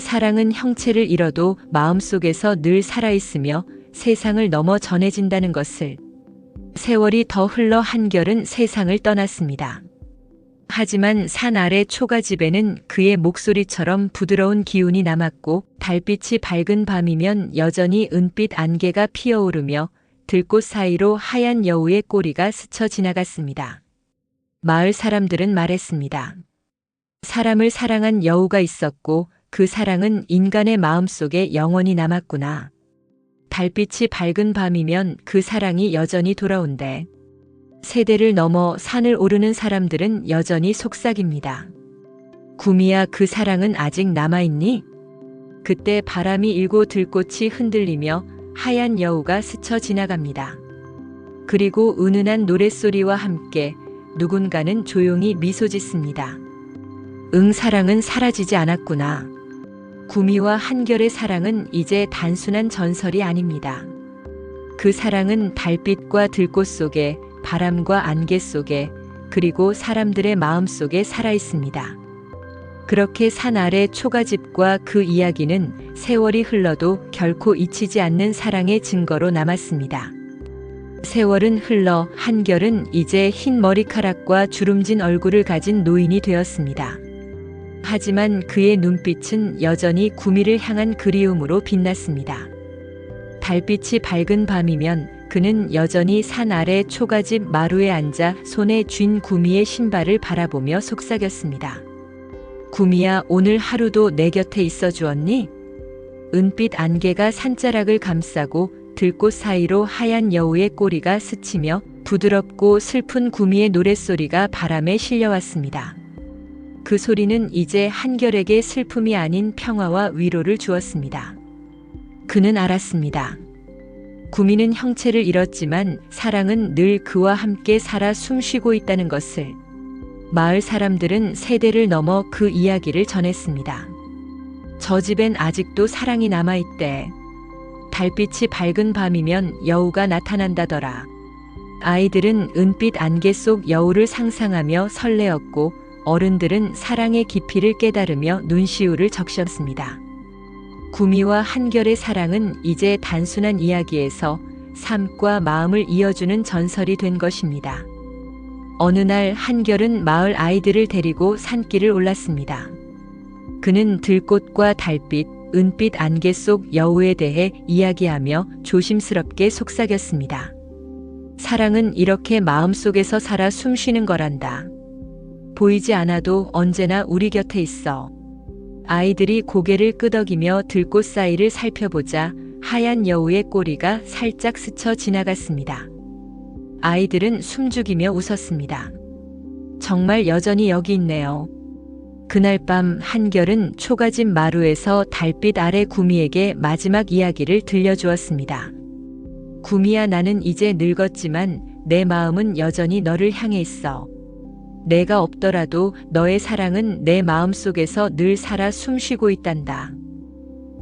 사랑은 형체를 잃어도 마음속에서 늘 살아있으며 세상을 넘어 전해진다는 것을. 세월이 더 흘러 한결은 세상을 떠났습니다. 하지만 산 아래 초가집에는 그의 목소리처럼 부드러운 기운이 남았고 달빛이 밝은 밤이면 여전히 은빛 안개가 피어오르며 들꽃 사이로 하얀 여우의 꼬리가 스쳐 지나갔습니다. 마을 사람들은 말했습니다. 사람을 사랑한 여우가 있었고 그 사랑은 인간의 마음속에 영원히 남았구나. 달빛이 밝은 밤이면 그 사랑이 여전히 돌아온대. 세대를 넘어 산을 오르는 사람들은 여전히 속삭입니다. 구미야, 그 사랑은 아직 남아있니? 그때 바람이 일고 들꽃이 흔들리며 하얀 여우가 스쳐 지나갑니다. 그리고 은은한 노랫소리와 함께 누군가는 조용히 미소 짓습니다. 응, 사랑은 사라지지 않았구나. 구미와 한결의 사랑은 이제 단순한 전설이 아닙니다. 그 사랑은 달빛과 들꽃 속에, 바람과 안개 속에, 그리고 사람들의 마음 속에 살아있습니다. 그렇게 산 아래 초가집과 그 이야기는 세월이 흘러도 결코 잊히지 않는 사랑의 증거로 남았습니다. 세월은 흘러 한결은 이제 흰 머리카락과 주름진 얼굴을 가진 노인이 되었습니다. 하지만 그의 눈빛은 여전히 구미를 향한 그리움으로 빛났습니다. 달빛이 밝은 밤이면 그는 여전히 산 아래 초가집 마루에 앉아 손에 쥔 구미의 신발을 바라보며 속삭였습니다. 구미야, 오늘 하루도 내 곁에 있어 주었니? 은빛 안개가 산자락을 감싸고 들꽃 사이로 하얀 여우의 꼬리가 스치며 부드럽고 슬픈 구미의 노랫소리가 바람에 실려왔습니다. 그 소리는 이제 한결에게 슬픔이 아닌 평화와 위로를 주었습니다. 그는 알았습니다. 구미는 형체를 잃었지만 사랑은 늘 그와 함께 살아 숨쉬고 있다는 것을. 마을 사람들은 세대를 넘어 그 이야기를 전했습니다. 저 집엔 아직도 사랑이 남아있대. 달빛이 밝은 밤이면 여우가 나타난다더라. 아이들은 은빛 안개 속 여우를 상상하며 설레었고 어른들은 사랑의 깊이를 깨달으며 눈시울을 적셨습니다. 구미와 한결의 사랑은 이제 단순한 이야기에서 삶과 마음을 이어주는 전설이 된 것입니다. 어느 날 한결은 마을 아이들을 데리고 산길을 올랐습니다. 그는 들꽃과 달빛, 은빛 안개 속 여우에 대해 이야기하며 조심스럽게 속삭였습니다. 사랑은 이렇게 마음속에서 살아 숨쉬는 거란다. 보이지 않아도 언제나 우리 곁에 있어. 아이들이 고개를 끄덕이며 들꽃 사이를 살펴보자 하얀 여우의 꼬리가 살짝 스쳐 지나갔습니다. 아이들은 숨죽이며 웃었습니다. 정말 여전히 여기 있네요. 그날 밤 한결은 초가집 마루에서 달빛 아래 구미에게 마지막 이야기를 들려주었습니다. 구미야, 나는 이제 늙었지만 내 마음은 여전히 너를 향해 있어. 내가 없더라도 너의 사랑은 내 마음속에서 늘 살아 숨쉬고 있단다.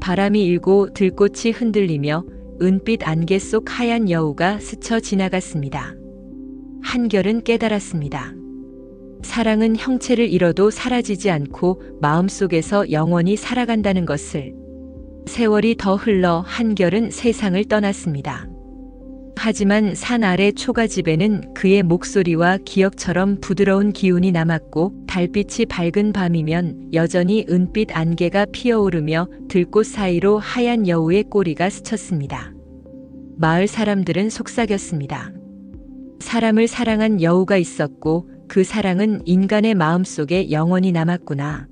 바람이 일고 들꽃이 흔들리며 은빛 안개 속 하얀 여우가 스쳐 지나갔습니다. 한결은 깨달았습니다. 사랑은 형체를 잃어도 사라지지 않고 마음속에서 영원히 살아간다는 것을. 세월이 더 흘러 한결은 세상을 떠났습니다. 하지만 산 아래 초가집에는 그의 목소리와 기억처럼 부드러운 기운이 남았고, 달빛이 밝은 밤이면 여전히 은빛 안개가 피어오르며 들꽃 사이로 하얀 여우의 꼬리가 스쳤습니다. 마을 사람들은 속삭였습니다. 사람을 사랑한 여우가 있었고 그 사랑은 인간의 마음속에 영원히 남았구나.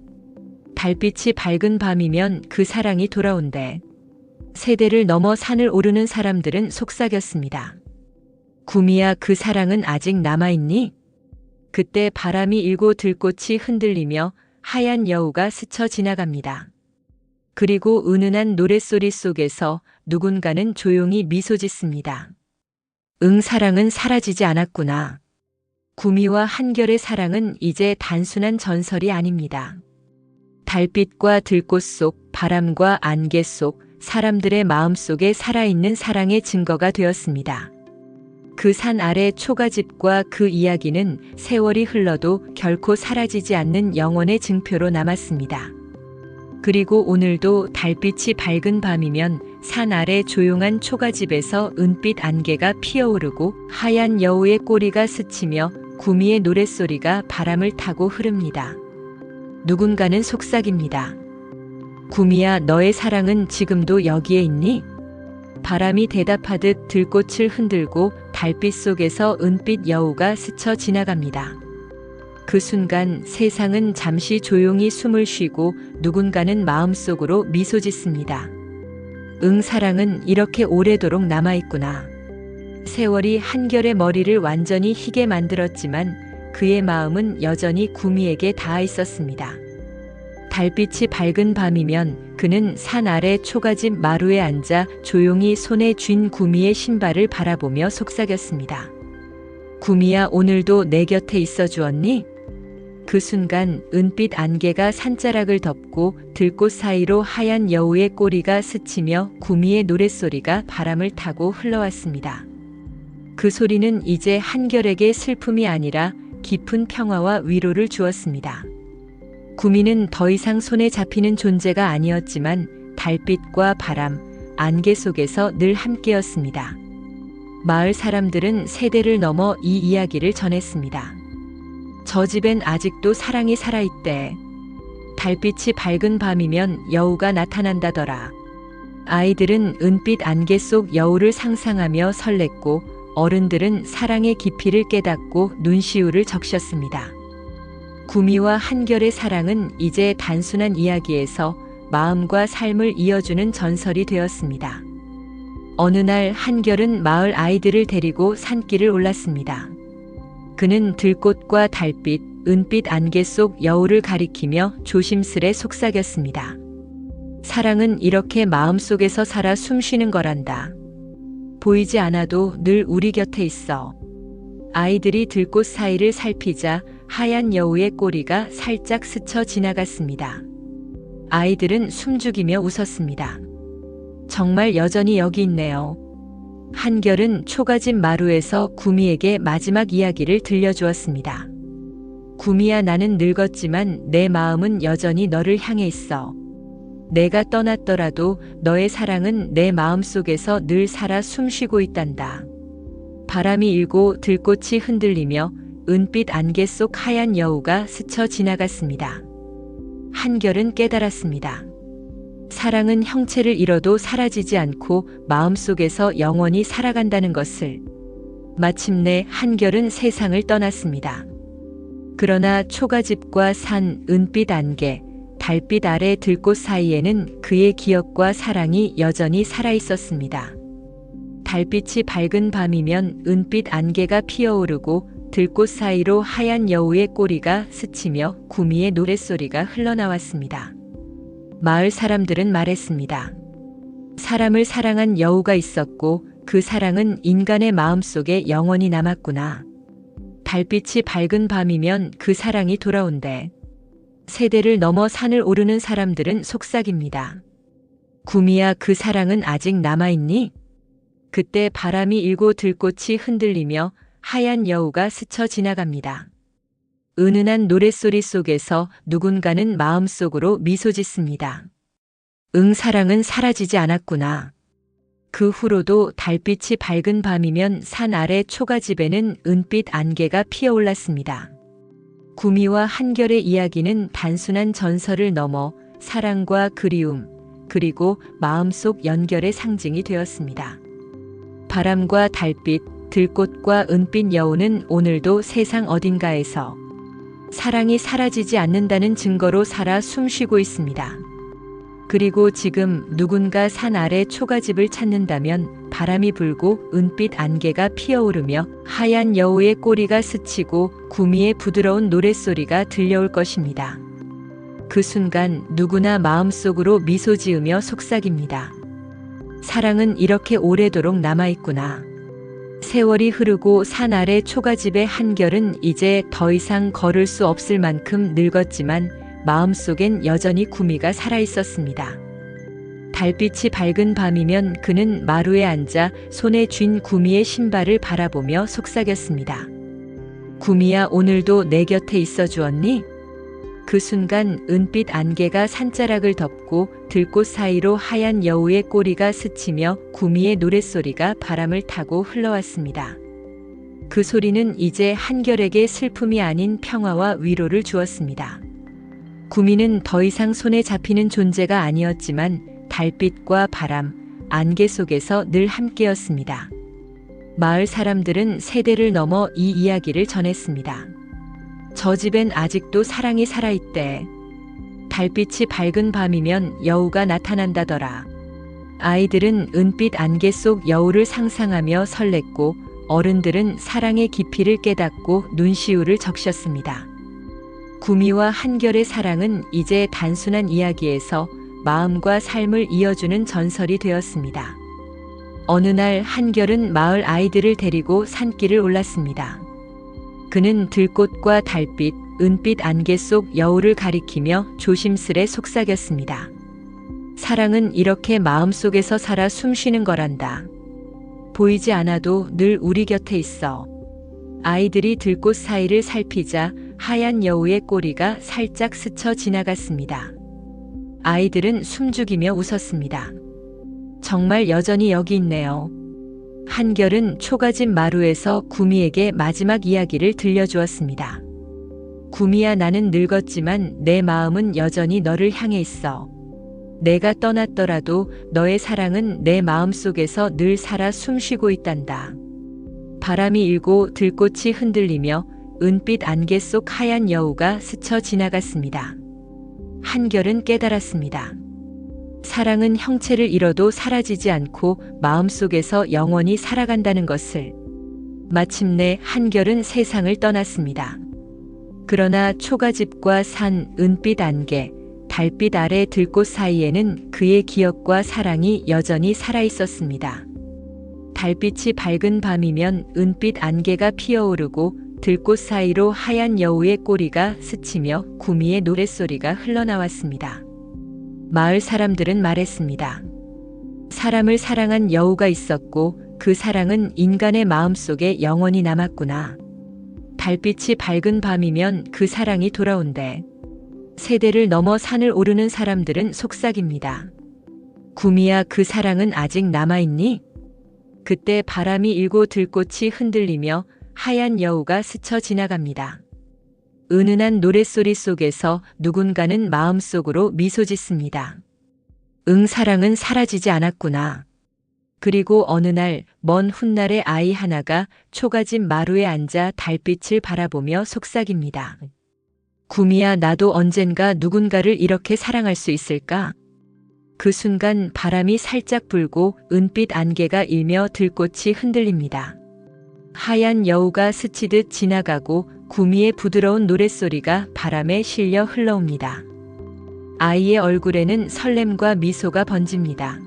달빛이 밝은 밤이면 그 사랑이 돌아온대. 세대를 넘어 산을 오르는 사람들은 속삭였습니다. 구미야, 그 사랑은 아직 남아있니? 그때 바람이 일고 들꽃이 흔들리며 하얀 여우가 스쳐 지나갑니다. 그리고 은은한 노랫소리 속에서 누군가는 조용히 미소 짓습니다. 응, 사랑은 사라지지 않았구나. 구미와 한결의 사랑은 이제 단순한 전설이 아닙니다. 달빛과 들꽃 속, 바람과 안개 속, 사람들의 마음속에 살아있는 사랑의 증거가 되었습니다. 그 산 아래 초가집과 그 이야기는 세월이 흘러도 결코 사라지지 않는 영원의 증표로 남았습니다. 그리고 오늘도 달빛이 밝은 밤이면 산 아래 조용한 초가집에서 은빛 안개가 피어오르고 하얀 여우의 꼬리가 스치며 구미의 노랫소리가 바람을 타고 흐릅니다. 누군가는 속삭입니다. 구미야, 너의 사랑은 지금도 여기에 있니? 바람이 대답하듯 들꽃을 흔들고 달빛 속에서 은빛 여우가 스쳐 지나갑니다. 그 순간 세상은 잠시 조용히 숨을 쉬고 누군가는 마음속으로 미소 짓습니다. 응, 사랑은 이렇게 오래도록 남아있구나. 세월이 한결의 머리를 완전히 희게 만들었지만 그의 마음은 여전히 구미에게 닿아 있었습니다. 달빛이 밝은 밤이면 그는 산 아래 초가집 마루에 앉아 조용히 손에 쥔 구미의 신발을 바라보며 속삭였습니다. 구미야, 오늘도 내 곁에 있어 주었니? 그 순간 은빛 안개가 산자락을 덮고 들꽃 사이로 하얀 여우의 꼬리가 스치며 구미의 노랫소리가 바람을 타고 흘러왔습니다. 그 소리는 이제 한결에게 슬픔이 아니라 깊은 평화와 위로를 주었습니다. 구미는 더 이상 손에 잡히는 존재가 아니었지만 달빛과 바람, 안개 속에서 늘 함께였습니다. 마을 사람들은 세대를 넘어 이 이야기를 전했습니다. 저 집엔 아직도 사랑이 살아있대. 달빛이 밝은 밤이면 여우가 나타난다더라. 아이들은 은빛 안개 속 여우를 상상하며 설렜고 어른들은 사랑의 깊이를 깨닫고 눈시울을 적셨습니다. 구미와 한결의 사랑은 이제 단순한 이야기에서 마음과 삶을 이어주는 전설이 되었습니다. 어느 날 한결은 마을 아이들을 데리고 산길을 올랐습니다. 그는 들꽃과 달빛, 은빛 안개 속 여우를 가리키며 조심스레 속삭였습니다. 사랑은 이렇게 마음속에서 살아 숨쉬는 거란다. 보이지 않아도 늘 우리 곁에 있어. 아이들이 들꽃 사이를 살피자 하얀 여우의 꼬리가 살짝 스쳐 지나갔습니다. 아이들은 숨죽이며 웃었습니다. 정말 여전히 여기 있네요. 한결은 초가집 마루에서 구미에게 마지막 이야기를 들려주었습니다. 구미야, 나는 늙었지만 내 마음은 여전히 너를 향해 있어. 내가 떠났더라도 너의 사랑은 내 마음속에서 늘 살아 숨쉬고 있단다. 바람이 일고 들꽃이 흔들리며 은빛 안개 속 하얀 여우가 스쳐 지나갔습니다. 한결은 깨달았습니다. 사랑은 형체를 잃어도 사라지지 않고 마음속에서 영원히 살아간다는 것을. 마침내 한결은 세상을 떠났습니다. 그러나 초가집과 산, 은빛 안개, 달빛 아래 들꽃 사이에는 그의 기억과 사랑이 여전히 살아있었습니다. 달빛이 밝은 밤이면 은빛 안개가 피어오르고 들꽃 사이로 하얀 여우의 꼬리가 스치며 구미의 노랫소리가 흘러나왔습니다. 마을 사람들은 말했습니다. 사람을 사랑한 여우가 있었고 그 사랑은 인간의 마음속에 영원히 남았구나. 달빛이 밝은 밤이면 그 사랑이 돌아온대. 세대를 넘어 산을 오르는 사람들은 속삭입니다. 구미야, 그 사랑은 아직 남아있니? 그때 바람이 일고 들꽃이 흔들리며 하얀 여우가 스쳐 지나갑니다. 은은한 노랫소리 속에서 누군가는 마음속으로 미소 짓습니다. 응, 사랑은 사라지지 않았구나. 그 후로도 달빛이 밝은 밤이면 산 아래 초가집에는 은빛 안개가 피어올랐습니다. 구미와 한결의 이야기는 단순한 전설을 넘어 사랑과 그리움, 그리고 마음속 연결의 상징이 되었습니다. 바람과 달빛, 들꽃과 은빛 여우는 오늘도 세상 어딘가에서 사랑이 사라지지 않는다는 증거로 살아 숨쉬고 있습니다. 그리고 지금 누군가 산 아래 초가집을 찾는다면 바람이 불고 은빛 안개가 피어오르며 하얀 여우의 꼬리가 스치고 구미의 부드러운 노랫소리가 들려올 것입니다. 그 순간 누구나 마음속으로 미소 지으며 속삭입니다. 사랑은 이렇게 오래도록 남아있구나. 세월이 흐르고 산 아래 초가집의 한결은 이제 더 이상 걸을 수 없을 만큼 늙었지만 마음속엔 여전히 구미가 살아있었습니다. 달빛이 밝은 밤이면 그는 마루에 앉아 손에 쥔 구미의 신발을 바라보며 속삭였습니다. 구미야, 오늘도 내 곁에 있어 주었니? 그 순간 은빛 안개가 산자락을 덮고 들꽃 사이로 하얀 여우의 꼬리가 스치며 구미의 노랫소리가 바람을 타고 흘러왔습니다. 그 소리는 이제 한결에게 슬픔이 아닌 평화와 위로를 주었습니다. 구미는 더 이상 손에 잡히는 존재가 아니었지만 달빛과 바람, 안개 속에서 늘 함께였습니다. 마을 사람들은 세대를 넘어 이 이야기를 전했습니다. 저 집엔 아직도 사랑이 살아있대. 달빛이 밝은 밤이면 여우가 나타난다더라. 아이들은 은빛 안개 속 여우를 상상하며 설렜고 어른들은 사랑의 깊이를 깨닫고 눈시울을 적셨습니다. 구미와 한결의 사랑은 이제 단순한 이야기에서 마음과 삶을 이어주는 전설이 되었습니다. 어느 날 한결은 마을 아이들을 데리고 산길을 올랐습니다. 그는 들꽃과 달빛, 은빛 안개 속 여우를 가리키며 조심스레 속삭였습니다. 사랑은 이렇게 마음속에서 살아 숨쉬는 거란다. 보이지 않아도 늘 우리 곁에 있어. 아이들이 들꽃 사이를 살피자 하얀 여우의 꼬리가 살짝 스쳐 지나갔습니다. 아이들은 숨죽이며 웃었습니다. 정말 여전히 여기 있네요. 한결은 초가집 마루에서 구미에게 마지막 이야기를 들려주었습니다. 구미야, 나는 늙었지만 내 마음은 여전히 너를 향해 있어. 내가 떠났더라도 너의 사랑은 내 마음속에서 늘 살아 숨쉬고 있단다. 바람이 일고 들꽃이 흔들리며 은빛 안개 속 하얀 여우가 스쳐 지나갔습니다. 한결은 깨달았습니다. 사랑은 형체를 잃어도 사라지지 않고 마음속에서 영원히 살아간다는 것을. 마침내 한결은 세상을 떠났습니다. 그러나 초가집과 산, 은빛 안개, 달빛 아래 들꽃 사이에는 그의 기억과 사랑이 여전히 살아있었습니다. 달빛이 밝은 밤이면 은빛 안개가 피어오르고 들꽃 사이로 하얀 여우의 꼬리가 스치며 구미의 노랫소리가 흘러나왔습니다. 마을 사람들은 말했습니다. 사람을 사랑한 여우가 있었고 그 사랑은 인간의 마음속에 영원히 남았구나. 달빛이 밝은 밤이면 그 사랑이 돌아온대. 세대를 넘어 산을 오르는 사람들은 속삭입니다. 구미야, 그 사랑은 아직 남아있니? 그때 바람이 일고 들꽃이 흔들리며 하얀 여우가 스쳐 지나갑니다. 은은한 노랫소리 속에서 누군가는 마음속으로 미소 짓습니다. 응, 사랑은 사라지지 않았구나. 그리고 어느 날 먼 훗날의 아이 하나가 초가집 마루에 앉아 달빛을 바라보며 속삭입니다. 구미야, 나도 언젠가 누군가를 이렇게 사랑할 수 있을까? 그 순간 바람이 살짝 불고 은빛 안개가 일며 들꽃이 흔들립니다. 하얀 여우가 스치듯 지나가고 구미의 부드러운 노랫소리가 바람에 실려 흘러옵니다. 아이의 얼굴에는 설렘과 미소가 번집니다.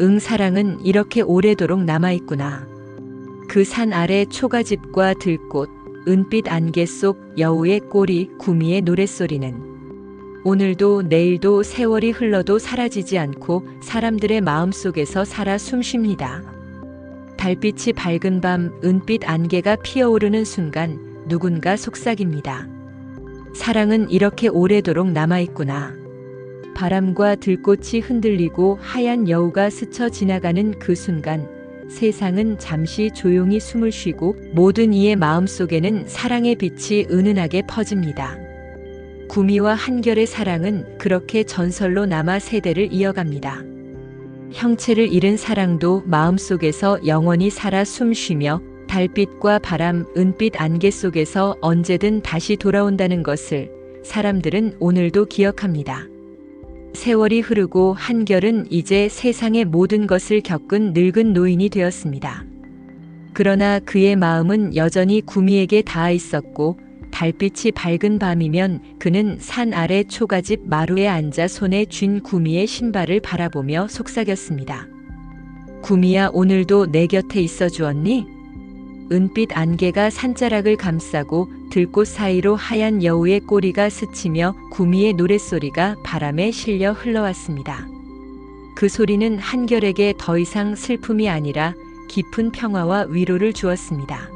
응, 사랑은 이렇게 오래도록 남아있구나. 그 산 아래 초가집과 들꽃, 은빛 안개 속 여우의 꼬리, 구미의 노랫소리는 오늘도 내일도 세월이 흘러도 사라지지 않고 사람들의 마음속에서 살아 숨쉽니다. 달빛이 밝은 밤, 은빛 안개가 피어오르는 순간 누군가 속삭입니다. 사랑은 이렇게 오래도록 남아있구나. 바람과 들꽃이 흔들리고 하얀 여우가 스쳐 지나가는 그 순간 세상은 잠시 조용히 숨을 쉬고 모든 이의 마음속에는 사랑의 빛이 은은하게 퍼집니다. 구미와 한결의 사랑은 그렇게 전설로 남아 세대를 이어갑니다. 형체를 잃은 사랑도 마음속에서 영원히 살아 숨쉬며 달빛과 바람, 은빛 안개 속에서 언제든 다시 돌아온다는 것을 사람들은 오늘도 기억합니다. 세월이 흐르고 한결은 이제 세상의 모든 것을 겪은 늙은 노인이 되었습니다. 그러나 그의 마음은 여전히 구미에게 닿아 있었고 달빛이 밝은 밤이면 그는 산 아래 초가집 마루에 앉아 손에 쥔 구미의 신발을 바라보며 속삭였습니다. 구미야, 오늘도 내 곁에 있어 주었니? 은빛 안개가 산자락을 감싸고 들꽃 사이로 하얀 여우의 꼬리가 스치며 구미의 노랫소리가 바람에 실려 흘러왔습니다. 그 소리는 한결에게 더 이상 슬픔이 아니라 깊은 평화와 위로를 주었습니다.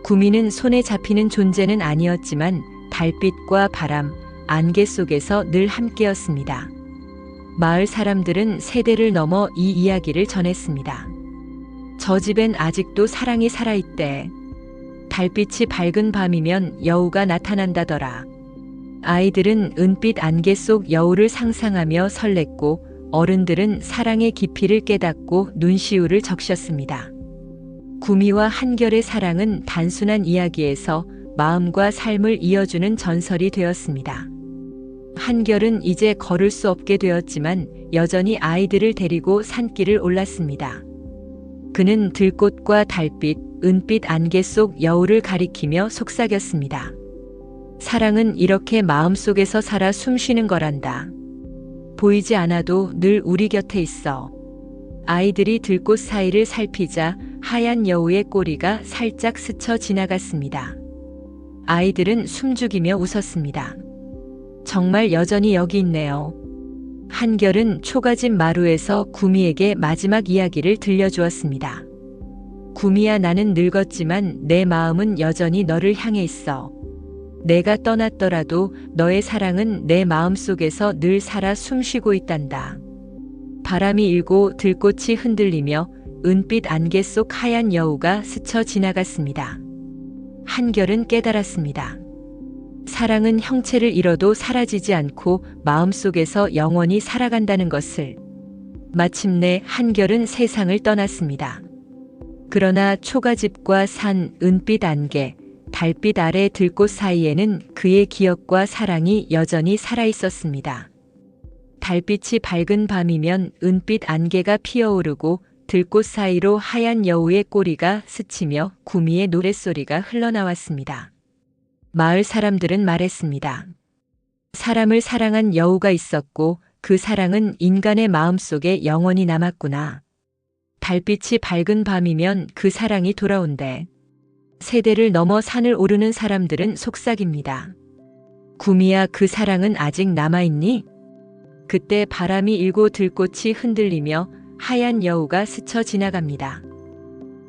구미는 손에 잡히는 존재는 아니었지만 달빛과 바람, 안개 속에서 늘 함께였습니다. 마을 사람들은 세대를 넘어 이 이야기를 전했습니다. 저 집엔 아직도 사랑이 살아있대. 달빛이 밝은 밤이면 여우가 나타난다더라. 아이들은 은빛 안개 속 여우를 상상하며 설렜고 어른들은 사랑의 깊이를 깨닫고 눈시울을 적셨습니다. 구미와 한결의 사랑은 단순한 이야기에서 마음과 삶을 이어주는 전설이 되었습니다. 한결은 이제 걸을 수 없게 되었지만 여전히 아이들을 데리고 산길을 올랐습니다. 그는 들꽃과 달빛, 은빛 안개 속 여우를 가리키며 속삭였습니다. 사랑은 이렇게 마음속에서 살아 숨쉬는 거란다. 보이지 않아도 늘 우리 곁에 있어. 아이들이 들꽃 사이를 살피자 하얀 여우의 꼬리가 살짝 스쳐 지나갔습니다. 아이들은 숨죽이며 웃었습니다. 정말 여전히 여기 있네요. 한결은 초가집 마루에서 구미에게 마지막 이야기를 들려주었습니다. 구미야, 나는 늙었지만 내 마음은 여전히 너를 향해 있어. 내가 떠났더라도 너의 사랑은 내 마음속에서 늘 살아 숨쉬고 있단다. 바람이 일고 들꽃이 흔들리며 은빛 안개 속 하얀 여우가 스쳐 지나갔습니다. 한결은 깨달았습니다. 사랑은 형체를 잃어도 사라지지 않고 마음속에서 영원히 살아간다는 것을. 마침내 한결은 세상을 떠났습니다. 그러나 초가집과 산, 은빛 안개, 달빛 아래 들꽃 사이에는 그의 기억과 사랑이 여전히 살아있었습니다. 달빛이 밝은 밤이면 은빛 안개가 피어오르고 들꽃 사이로 하얀 여우의 꼬리가 스치며 구미의 노랫소리가 흘러나왔습니다. 마을 사람들은 말했습니다. 사람을 사랑한 여우가 있었고 그 사랑은 인간의 마음속에 영원히 남았구나. 달빛이 밝은 밤이면 그 사랑이 돌아온대. 세대를 넘어 산을 오르는 사람들은 속삭입니다. 구미야, 그 사랑은 아직 남아있니? 그때 바람이 일고 들꽃이 흔들리며 하얀 여우가 스쳐 지나갑니다.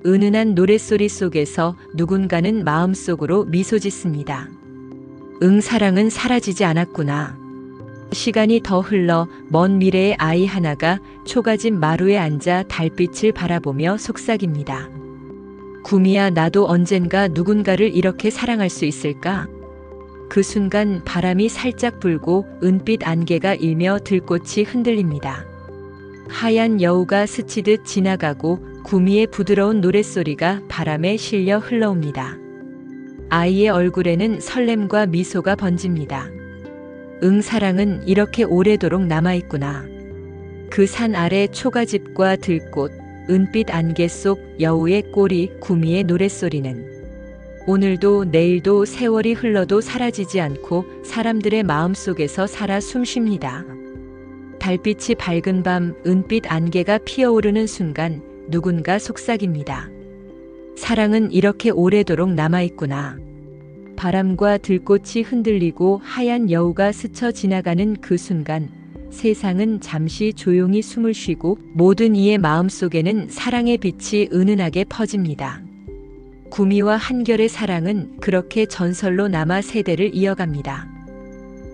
은은한 노랫소리 속에서 누군가는 마음속으로 미소 짓습니다. 응, 사랑은 사라지지 않았구나. 시간이 더 흘러 먼 미래의 아이 하나가 초가집 마루에 앉아 달빛을 바라보며 속삭입니다. 구미야, 나도 언젠가 누군가를 이렇게 사랑할 수 있을까? 그 순간 바람이 살짝 불고 은빛 안개가 일며 들꽃이 흔들립니다. 하얀 여우가 스치듯 지나가고 구미의 부드러운 노랫소리가 바람에 실려 흘러옵니다. 아이의 얼굴에는 설렘과 미소가 번집니다. 응, 사랑은 이렇게 오래도록 남아있구나. 그 산 아래 초가집과 들꽃, 은빛 안개 속 여우의 꼬리, 구미의 노랫소리는 오늘도 내일도 세월이 흘러도 사라지지 않고 사람들의 마음속에서 살아 숨쉽니다. 달빛이 밝은 밤, 은빛 안개가 피어오르는 순간 누군가 속삭입니다. 사랑은 이렇게 오래도록 남아있구나. 바람과 들꽃이 흔들리고 하얀 여우가 스쳐 지나가는 그 순간 세상은 잠시 조용히 숨을 쉬고 모든 이의 마음속에는 사랑의 빛이 은은하게 퍼집니다. 구미와 한결의 사랑은 그렇게 전설로 남아 세대를 이어갑니다.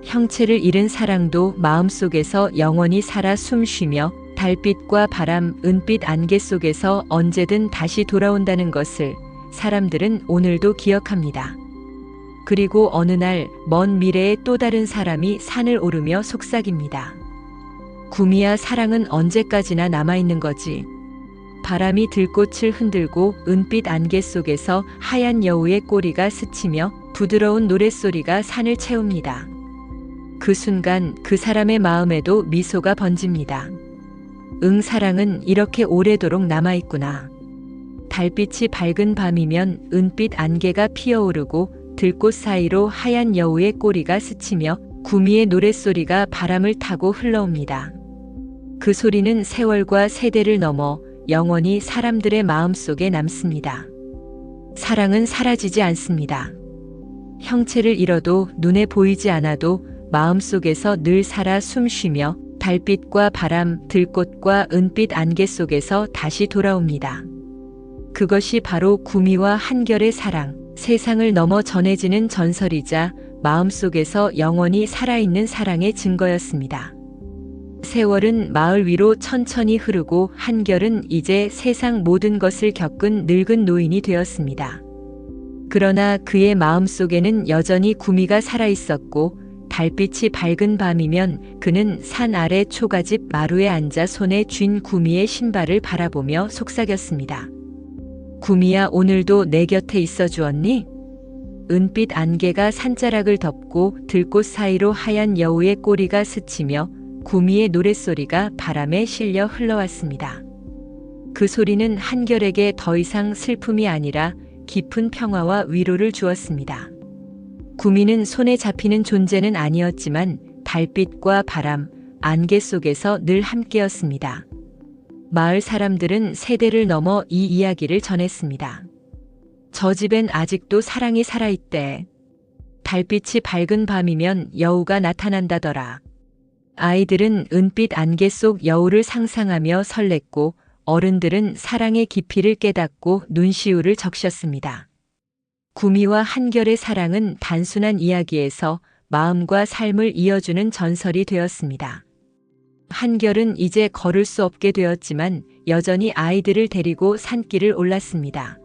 형체를 잃은 사랑도 마음속에서 영원히 살아 숨쉬며 달빛과 바람, 은빛 안개 속에서 언제든 다시 돌아온다는 것을 사람들은 오늘도 기억합니다. 그리고 어느 날 먼 미래에 또 다른 사람이 산을 오르며 속삭입니다. 구미야, 사랑은 언제까지나 남아있는 거지. 바람이 들꽃을 흔들고 은빛 안개 속에서 하얀 여우의 꼬리가 스치며 부드러운 노랫소리가 산을 채웁니다. 그 순간 그 사람의 마음에도 미소가 번집니다. 응, 사랑은 이렇게 오래도록 남아있구나. 달빛이 밝은 밤이면 은빛 안개가 피어오르고 들꽃 사이로 하얀 여우의 꼬리가 스치며 구미의 노랫소리가 바람을 타고 흘러옵니다. 그 소리는 세월과 세대를 넘어 영원히 사람들의 마음속에 남습니다. 사랑은 사라지지 않습니다. 형체를 잃어도 눈에 보이지 않아도 마음속에서 늘 살아 숨쉬며 달빛과 바람, 들꽃과 은빛 안개 속에서 다시 돌아옵니다. 그것이 바로 구미와 한결의 사랑, 세상을 넘어 전해지는 전설이자 마음속에서 영원히 살아있는 사랑의 증거였습니다. 세월은 마을 위로 천천히 흐르고 한결은 이제 세상 모든 것을 겪은 늙은 노인이 되었습니다. 그러나 그의 마음속에는 여전히 구미가 살아있었고 달빛이 밝은 밤이면 그는 산 아래 초가집 마루에 앉아 손에 쥔 구미의 신발을 바라보며 속삭였습니다. 구미야, 오늘도 내 곁에 있어 주었니? 은빛 안개가 산자락을 덮고 들꽃 사이로 하얀 여우의 꼬리가 스치며 구미의 노랫소리가 바람에 실려 흘러왔습니다. 그 소리는 한결에게 더 이상 슬픔이 아니라 깊은 평화와 위로를 주었습니다. 구미는 손에 잡히는 존재는 아니었지만 달빛과 바람, 안개 속에서 늘 함께였습니다. 마을 사람들은 세대를 넘어 이 이야기를 전했습니다. 저 집엔 아직도 사랑이 살아있대. 달빛이 밝은 밤이면 여우가 나타난다더라. 아이들은 은빛 안개 속 여우를 상상하며 설렜고 어른들은 사랑의 깊이를 깨닫고 눈시울을 적셨습니다. 구미와 한결의 사랑은 단순한 이야기에서 마음과 삶을 이어주는 전설이 되었습니다. 한결은 이제 걸을 수 없게 되었지만 여전히 아이들을 데리고 산길을 올랐습니다.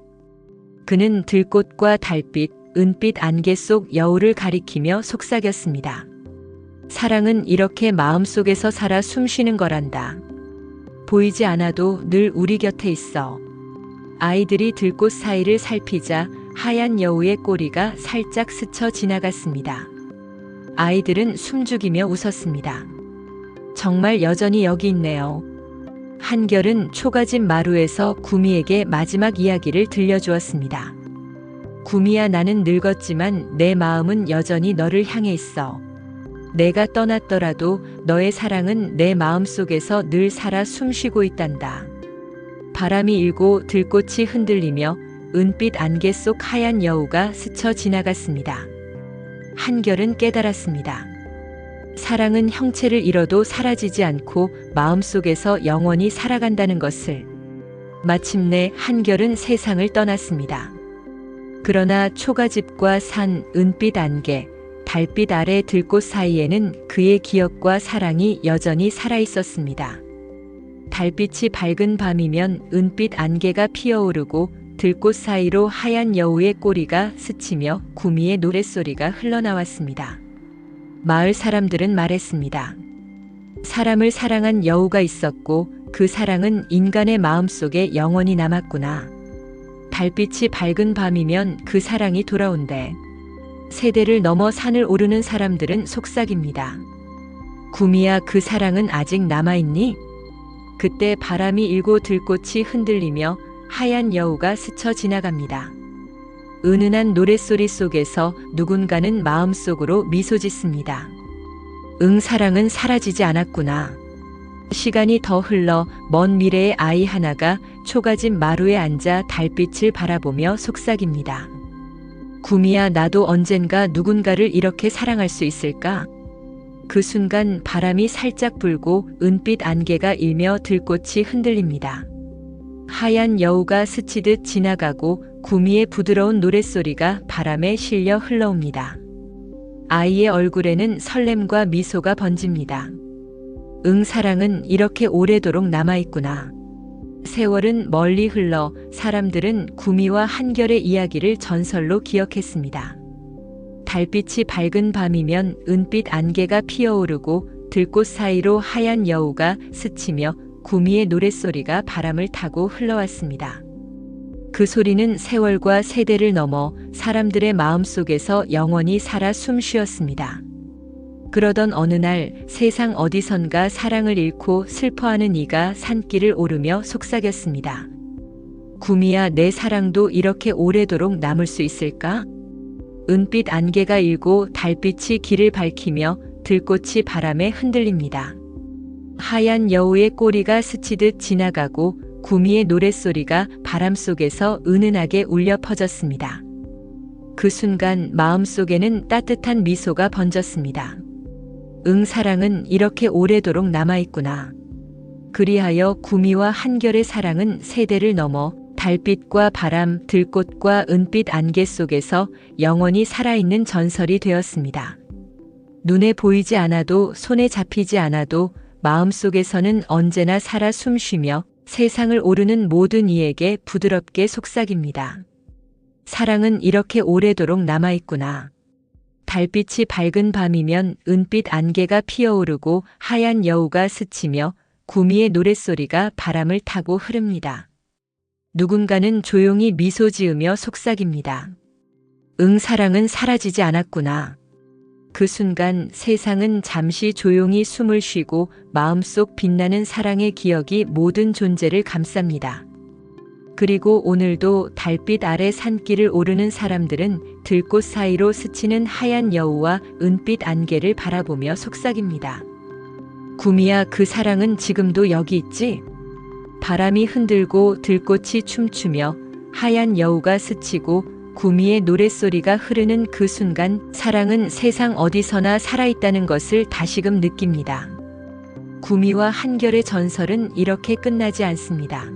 그는 들꽃과 달빛, 은빛 안개 속 여우를 가리키며 속삭였습니다. 사랑은 이렇게 마음속에서 살아 숨쉬는 거란다. 보이지 않아도 늘 우리 곁에 있어. 아이들이 들꽃 사이를 살피자 하얀 여우의 꼬리가 살짝 스쳐 지나갔습니다. 아이들은 숨죽이며 웃었습니다. 정말 여전히 여기 있네요. 한결은 초가집 마루에서 구미에게 마지막 이야기를 들려주었습니다. 구미야, 나는 늙었지만 내 마음은 여전히 너를 향해 있어. 내가 떠났더라도 너의 사랑은 내 마음속에서 늘 살아 숨쉬고 있단다. 바람이 일고 들꽃이 흔들리며 은빛 안개 속 하얀 여우가 스쳐 지나갔습니다. 한결은 깨달았습니다. 사랑은 형체를 잃어도 사라지지 않고 마음속에서 영원히 살아간다는 것을. 마침내 한결은 세상을 떠났습니다. 그러나 초가집과 산, 은빛 안개, 달빛 아래 들꽃 사이에는 그의 기억과 사랑이 여전히 살아있었습니다. 달빛이 밝은 밤이면 은빛 안개가 피어오르고 들꽃 사이로 하얀 여우의 꼬리가 스치며 구미의 노랫소리가 흘러나왔습니다. 마을 사람들은 말했습니다. 사람을 사랑한 여우가 있었고 그 사랑은 인간의 마음속에 영원히 남았구나. 달빛이 밝은 밤이면 그 사랑이 돌아온대. 세대를 넘어 산을 오르는 사람들은 속삭입니다. 구미야, 그 사랑은 아직 남아있니? 그때 바람이 일고 들꽃이 흔들리며 하얀 여우가 스쳐 지나갑니다. 은은한 노랫소리 속에서 누군가는 마음속으로 미소 짓습니다. 응, 사랑은 사라지지 않았구나. 시간이 더 흘러 먼 미래의 아이 하나가 초가집 마루에 앉아 달빛을 바라보며 속삭입니다. 구미야, 나도 언젠가 누군가를 이렇게 사랑할 수 있을까? 그 순간 바람이 살짝 불고 은빛 안개가 일며 들꽃이 흔들립니다. 하얀 여우가 스치듯 지나가고 구미의 부드러운 노랫소리가 바람에 실려 흘러옵니다. 아이의 얼굴에는 설렘과 미소가 번집니다. 응, 사랑은 이렇게 오래도록 남아있구나. 세월은 멀리 흘러 사람들은 구미와 한결의 이야기를 전설로 기억했습니다. 달빛이 밝은 밤이면 은빛 안개가 피어오르고 들꽃 사이로 하얀 여우가 스치며 구미의 노랫소리가 바람을 타고 흘러왔습니다. 그 소리는 세월과 세대를 넘어 사람들의 마음속에서 영원히 살아 숨쉬었습니다. 그러던 어느 날 세상 어디선가 사랑을 잃고 슬퍼하는 이가 산길을 오르며 속삭였습니다. 구미야, 내 사랑도 이렇게 오래도록 남을 수 있을까? 은빛 안개가 일고 달빛이 길을 밝히며 들꽃이 바람에 흔들립니다. 하얀 여우의 꼬리가 스치듯 지나가고 구미의 노랫소리가 바람 속에서 은은하게 울려 퍼졌습니다. 그 순간 마음속에는 따뜻한 미소가 번졌습니다. 응, 사랑은 이렇게 오래도록 남아있구나. 그리하여 구미와 한결의 사랑은 세대를 넘어 달빛과 바람, 들꽃과 은빛 안개 속에서 영원히 살아있는 전설이 되었습니다. 눈에 보이지 않아도 손에 잡히지 않아도 마음속에서는 언제나 살아 숨쉬며 세상을 오르는 모든 이에게 부드럽게 속삭입니다. 사랑은 이렇게 오래도록 남아있구나. 달빛이 밝은 밤이면 은빛 안개가 피어오르고 하얀 여우가 스치며 구미의 노랫소리가 바람을 타고 흐릅니다. 누군가는 조용히 미소 지으며 속삭입니다. 응, 사랑은 사라지지 않았구나. 그 순간 세상은 잠시 조용히 숨을 쉬고 마음속 빛나는 사랑의 기억이 모든 존재를 감쌉니다. 그리고 오늘도 달빛 아래 산길을 오르는 사람들은 들꽃 사이로 스치는 하얀 여우와 은빛 안개를 바라보며 속삭입니다. 구미야, 그 사랑은 지금도 여기 있지? 바람이 흔들고 들꽃이 춤추며 하얀 여우가 스치고 구미의 노랫소리가 흐르는 그 순간 사랑은 세상 어디서나 살아있다는 것을 다시금 느낍니다. 구미와 한결의 전설은 이렇게 끝나지 않습니다.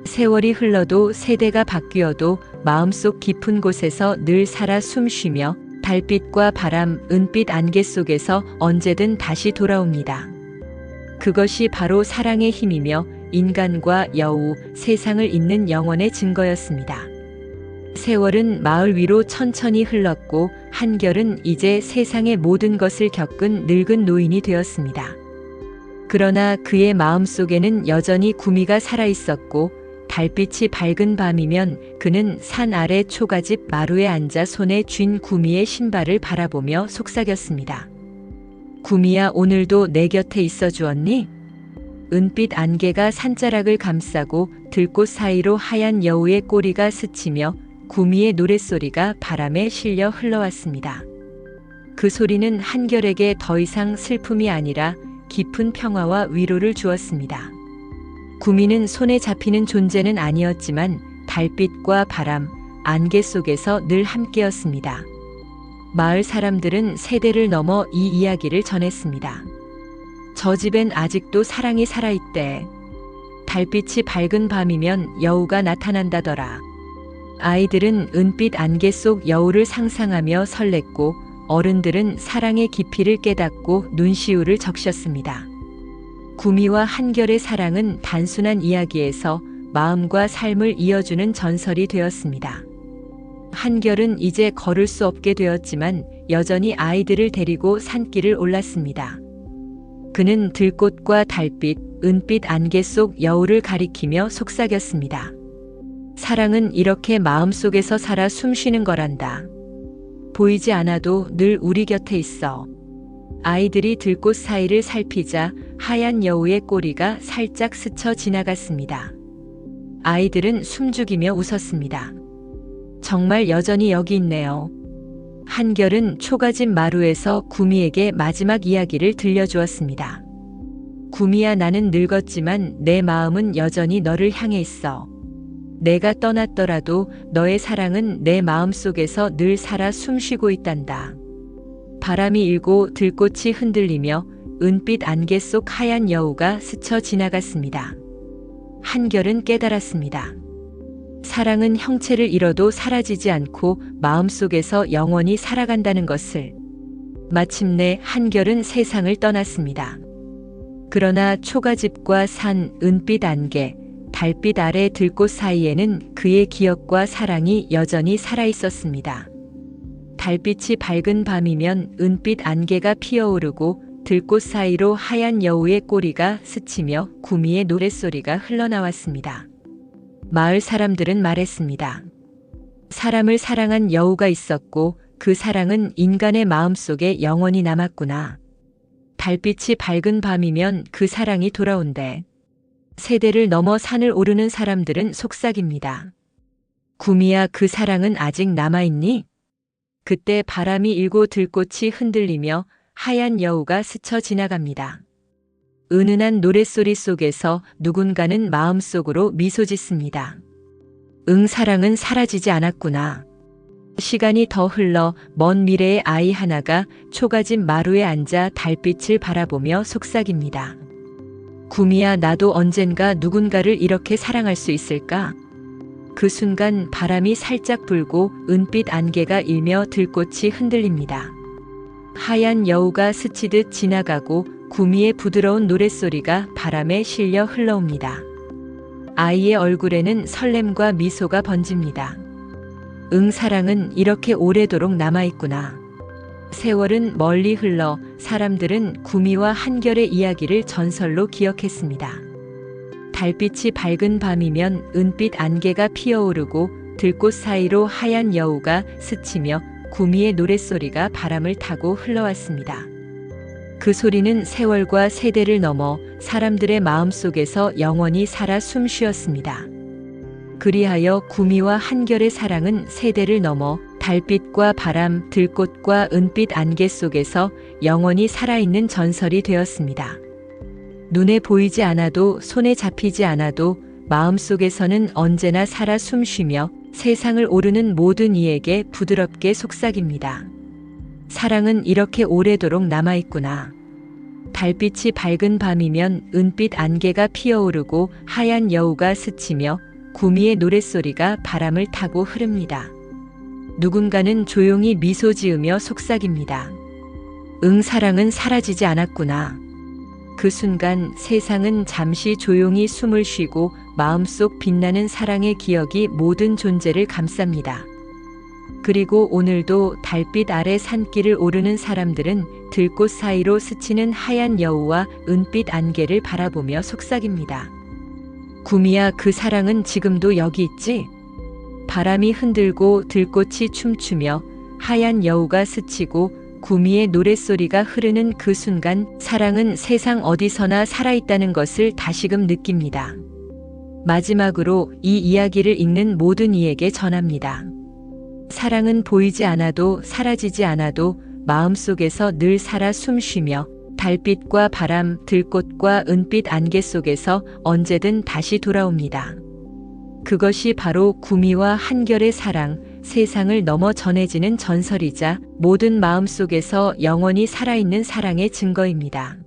세월이 흘러도 세대가 바뀌어도 마음속 깊은 곳에서 늘 살아 숨쉬며 달빛과 바람, 은빛 안개 속에서 언제든 다시 돌아옵니다. 그것이 바로 사랑의 힘이며 인간과 여우, 세상을 잇는 영원의 증거였습니다. 세월은 마을 위로 천천히 흘렀고 한결은 이제 세상의 모든 것을 겪은 늙은 노인이 되었습니다. 그러나 그의 마음속에는 여전히 구미가 살아있었고 달빛이 밝은 밤이면 그는 산 아래 초가집 마루에 앉아 손에 쥔 구미의 신발을 바라보며 속삭였습니다. 구미야, 오늘도 내 곁에 있어 주었니? 은빛 안개가 산자락을 감싸고 들꽃 사이로 하얀 여우의 꼬리가 스치며 구미의 노랫소리가 바람에 실려 흘러왔습니다. 그 소리는 한결에게 더 이상 슬픔이 아니라 깊은 평화와 위로를 주었습니다. 구미는 손에 잡히는 존재는 아니었지만 달빛과 바람, 안개 속에서 늘 함께였습니다. 마을 사람들은 세대를 넘어 이 이야기를 전했습니다. 저 집엔 아직도 사랑이 살아있대. 달빛이 밝은 밤이면 여우가 나타난다더라. 아이들은 은빛 안개 속 여우를 상상하며 설렜고 어른들은 사랑의 깊이를 깨닫고 눈시울을 적셨습니다. 구미와 한결의 사랑은 단순한 이야기에서 마음과 삶을 이어주는 전설이 되었습니다. 한결은 이제 걸을 수 없게 되었지만 여전히 아이들을 데리고 산길을 올랐습니다. 그는 들꽃과 달빛, 은빛 안개 속 여우를 가리키며 속삭였습니다. 사랑은 이렇게 마음속에서 살아 숨쉬는 거란다. 보이지 않아도 늘 우리 곁에 있어. 아이들이 들꽃 사이를 살피자 하얀 여우의 꼬리가 살짝 스쳐 지나갔습니다. 아이들은 숨죽이며 웃었습니다. 정말 여전히 여기 있네요. 한결은 초가집 마루에서 구미에게 마지막 이야기를 들려주었습니다. 구미야, 나는 늙었지만 내 마음은 여전히 너를 향해 있어. 내가 떠났더라도 너의 사랑은 내 마음속에서 늘 살아 숨쉬고 있단다. 바람이 일고 들꽃이 흔들리며 은빛 안개 속 하얀 여우가 스쳐 지나갔습니다. 한결은 깨달았습니다. 사랑은 형체를 잃어도 사라지지 않고 마음속에서 영원히 살아간다는 것을. 마침내 한결은 세상을 떠났습니다. 그러나 초가집과 산, 은빛 안개, 달빛 아래 들꽃 사이에는 그의 기억과 사랑이 여전히 살아있었습니다. 달빛이 밝은 밤이면 은빛 안개가 피어오르고 들꽃 사이로 하얀 여우의 꼬리가 스치며 구미의 노랫소리가 흘러나왔습니다. 마을 사람들은 말했습니다. 사람을 사랑한 여우가 있었고 그 사랑은 인간의 마음속에 영원히 남았구나. 달빛이 밝은 밤이면 그 사랑이 돌아온대. 세대를 넘어 산을 오르는 사람들은 속삭입니다. 구미야, 그 사랑은 아직 남아있니? 그때 바람이 일고 들꽃이 흔들리며 하얀 여우가 스쳐 지나갑니다. 은은한 노랫소리 속에서 누군가는 마음속으로 미소 짓습니다. 응, 사랑은 사라지지 않았구나. 시간이 더 흘러 먼 미래의 아이 하나가 초가집 마루에 앉아 달빛을 바라보며 속삭입니다. 구미야, 나도 언젠가 누군가를 이렇게 사랑할 수 있을까? 그 순간 바람이 살짝 불고 은빛 안개가 일며 들꽃이 흔들립니다. 하얀 여우가 스치듯 지나가고 구미의 부드러운 노랫소리가 바람에 실려 흘러옵니다. 아이의 얼굴에는 설렘과 미소가 번집니다. 응, 사랑은 이렇게 오래도록 남아있구나. 세월은 멀리 흘러 사람들은 구미와 한결의 이야기를 전설로 기억했습니다. 달빛이 밝은 밤이면 은빛 안개가 피어오르고 들꽃 사이로 하얀 여우가 스치며 구미의 노랫소리가 바람을 타고 흘러왔습니다. 그 소리는 세월과 세대를 넘어 사람들의 마음속에서 영원히 살아 숨쉬었습니다. 그리하여 구미와 한결의 사랑은 세대를 넘어 달빛과 바람, 들꽃과 은빛 안개 속에서 영원히 살아있는 전설이 되었습니다. 눈에 보이지 않아도 손에 잡히지 않아도 마음속에서는 언제나 살아 숨쉬며 세상을 오르는 모든 이에게 부드럽게 속삭입니다. 사랑은 이렇게 오래도록 남아있구나. 달빛이 밝은 밤이면 은빛 안개가 피어오르고 하얀 여우가 스치며 구미의 노랫소리가 바람을 타고 흐릅니다. 누군가는 조용히 미소 지으며 속삭입니다. 응, 사랑은 사라지지 않았구나. 그 순간 세상은 잠시 조용히 숨을 쉬고 마음속 빛나는 사랑의 기억이 모든 존재를 감쌉니다. 그리고 오늘도 달빛 아래 산길을 오르는 사람들은 들꽃 사이로 스치는 하얀 여우와 은빛 안개를 바라보며 속삭입니다. 구미야, 그 사랑은 지금도 여기 있지? 바람이 흔들고 들꽃이 춤추며 하얀 여우가 스치고 구미의 노랫소리가 흐르는 그 순간 사랑은 세상 어디서나 살아있다는 것을 다시금 느낍니다. 마지막으로 이 이야기를 읽는 모든 이에게 전합니다. 사랑은 보이지 않아도 사라지지 않아도 마음속에서 늘 살아 숨쉬며 달빛과 바람, 들꽃과 은빛 안개 속에서 언제든 다시 돌아옵니다. 그것이 바로 구미와 한결의 사랑, 세상을 넘어 전해지는 전설이자 모든 마음속에서 영원히 살아있는 사랑의 증거입니다.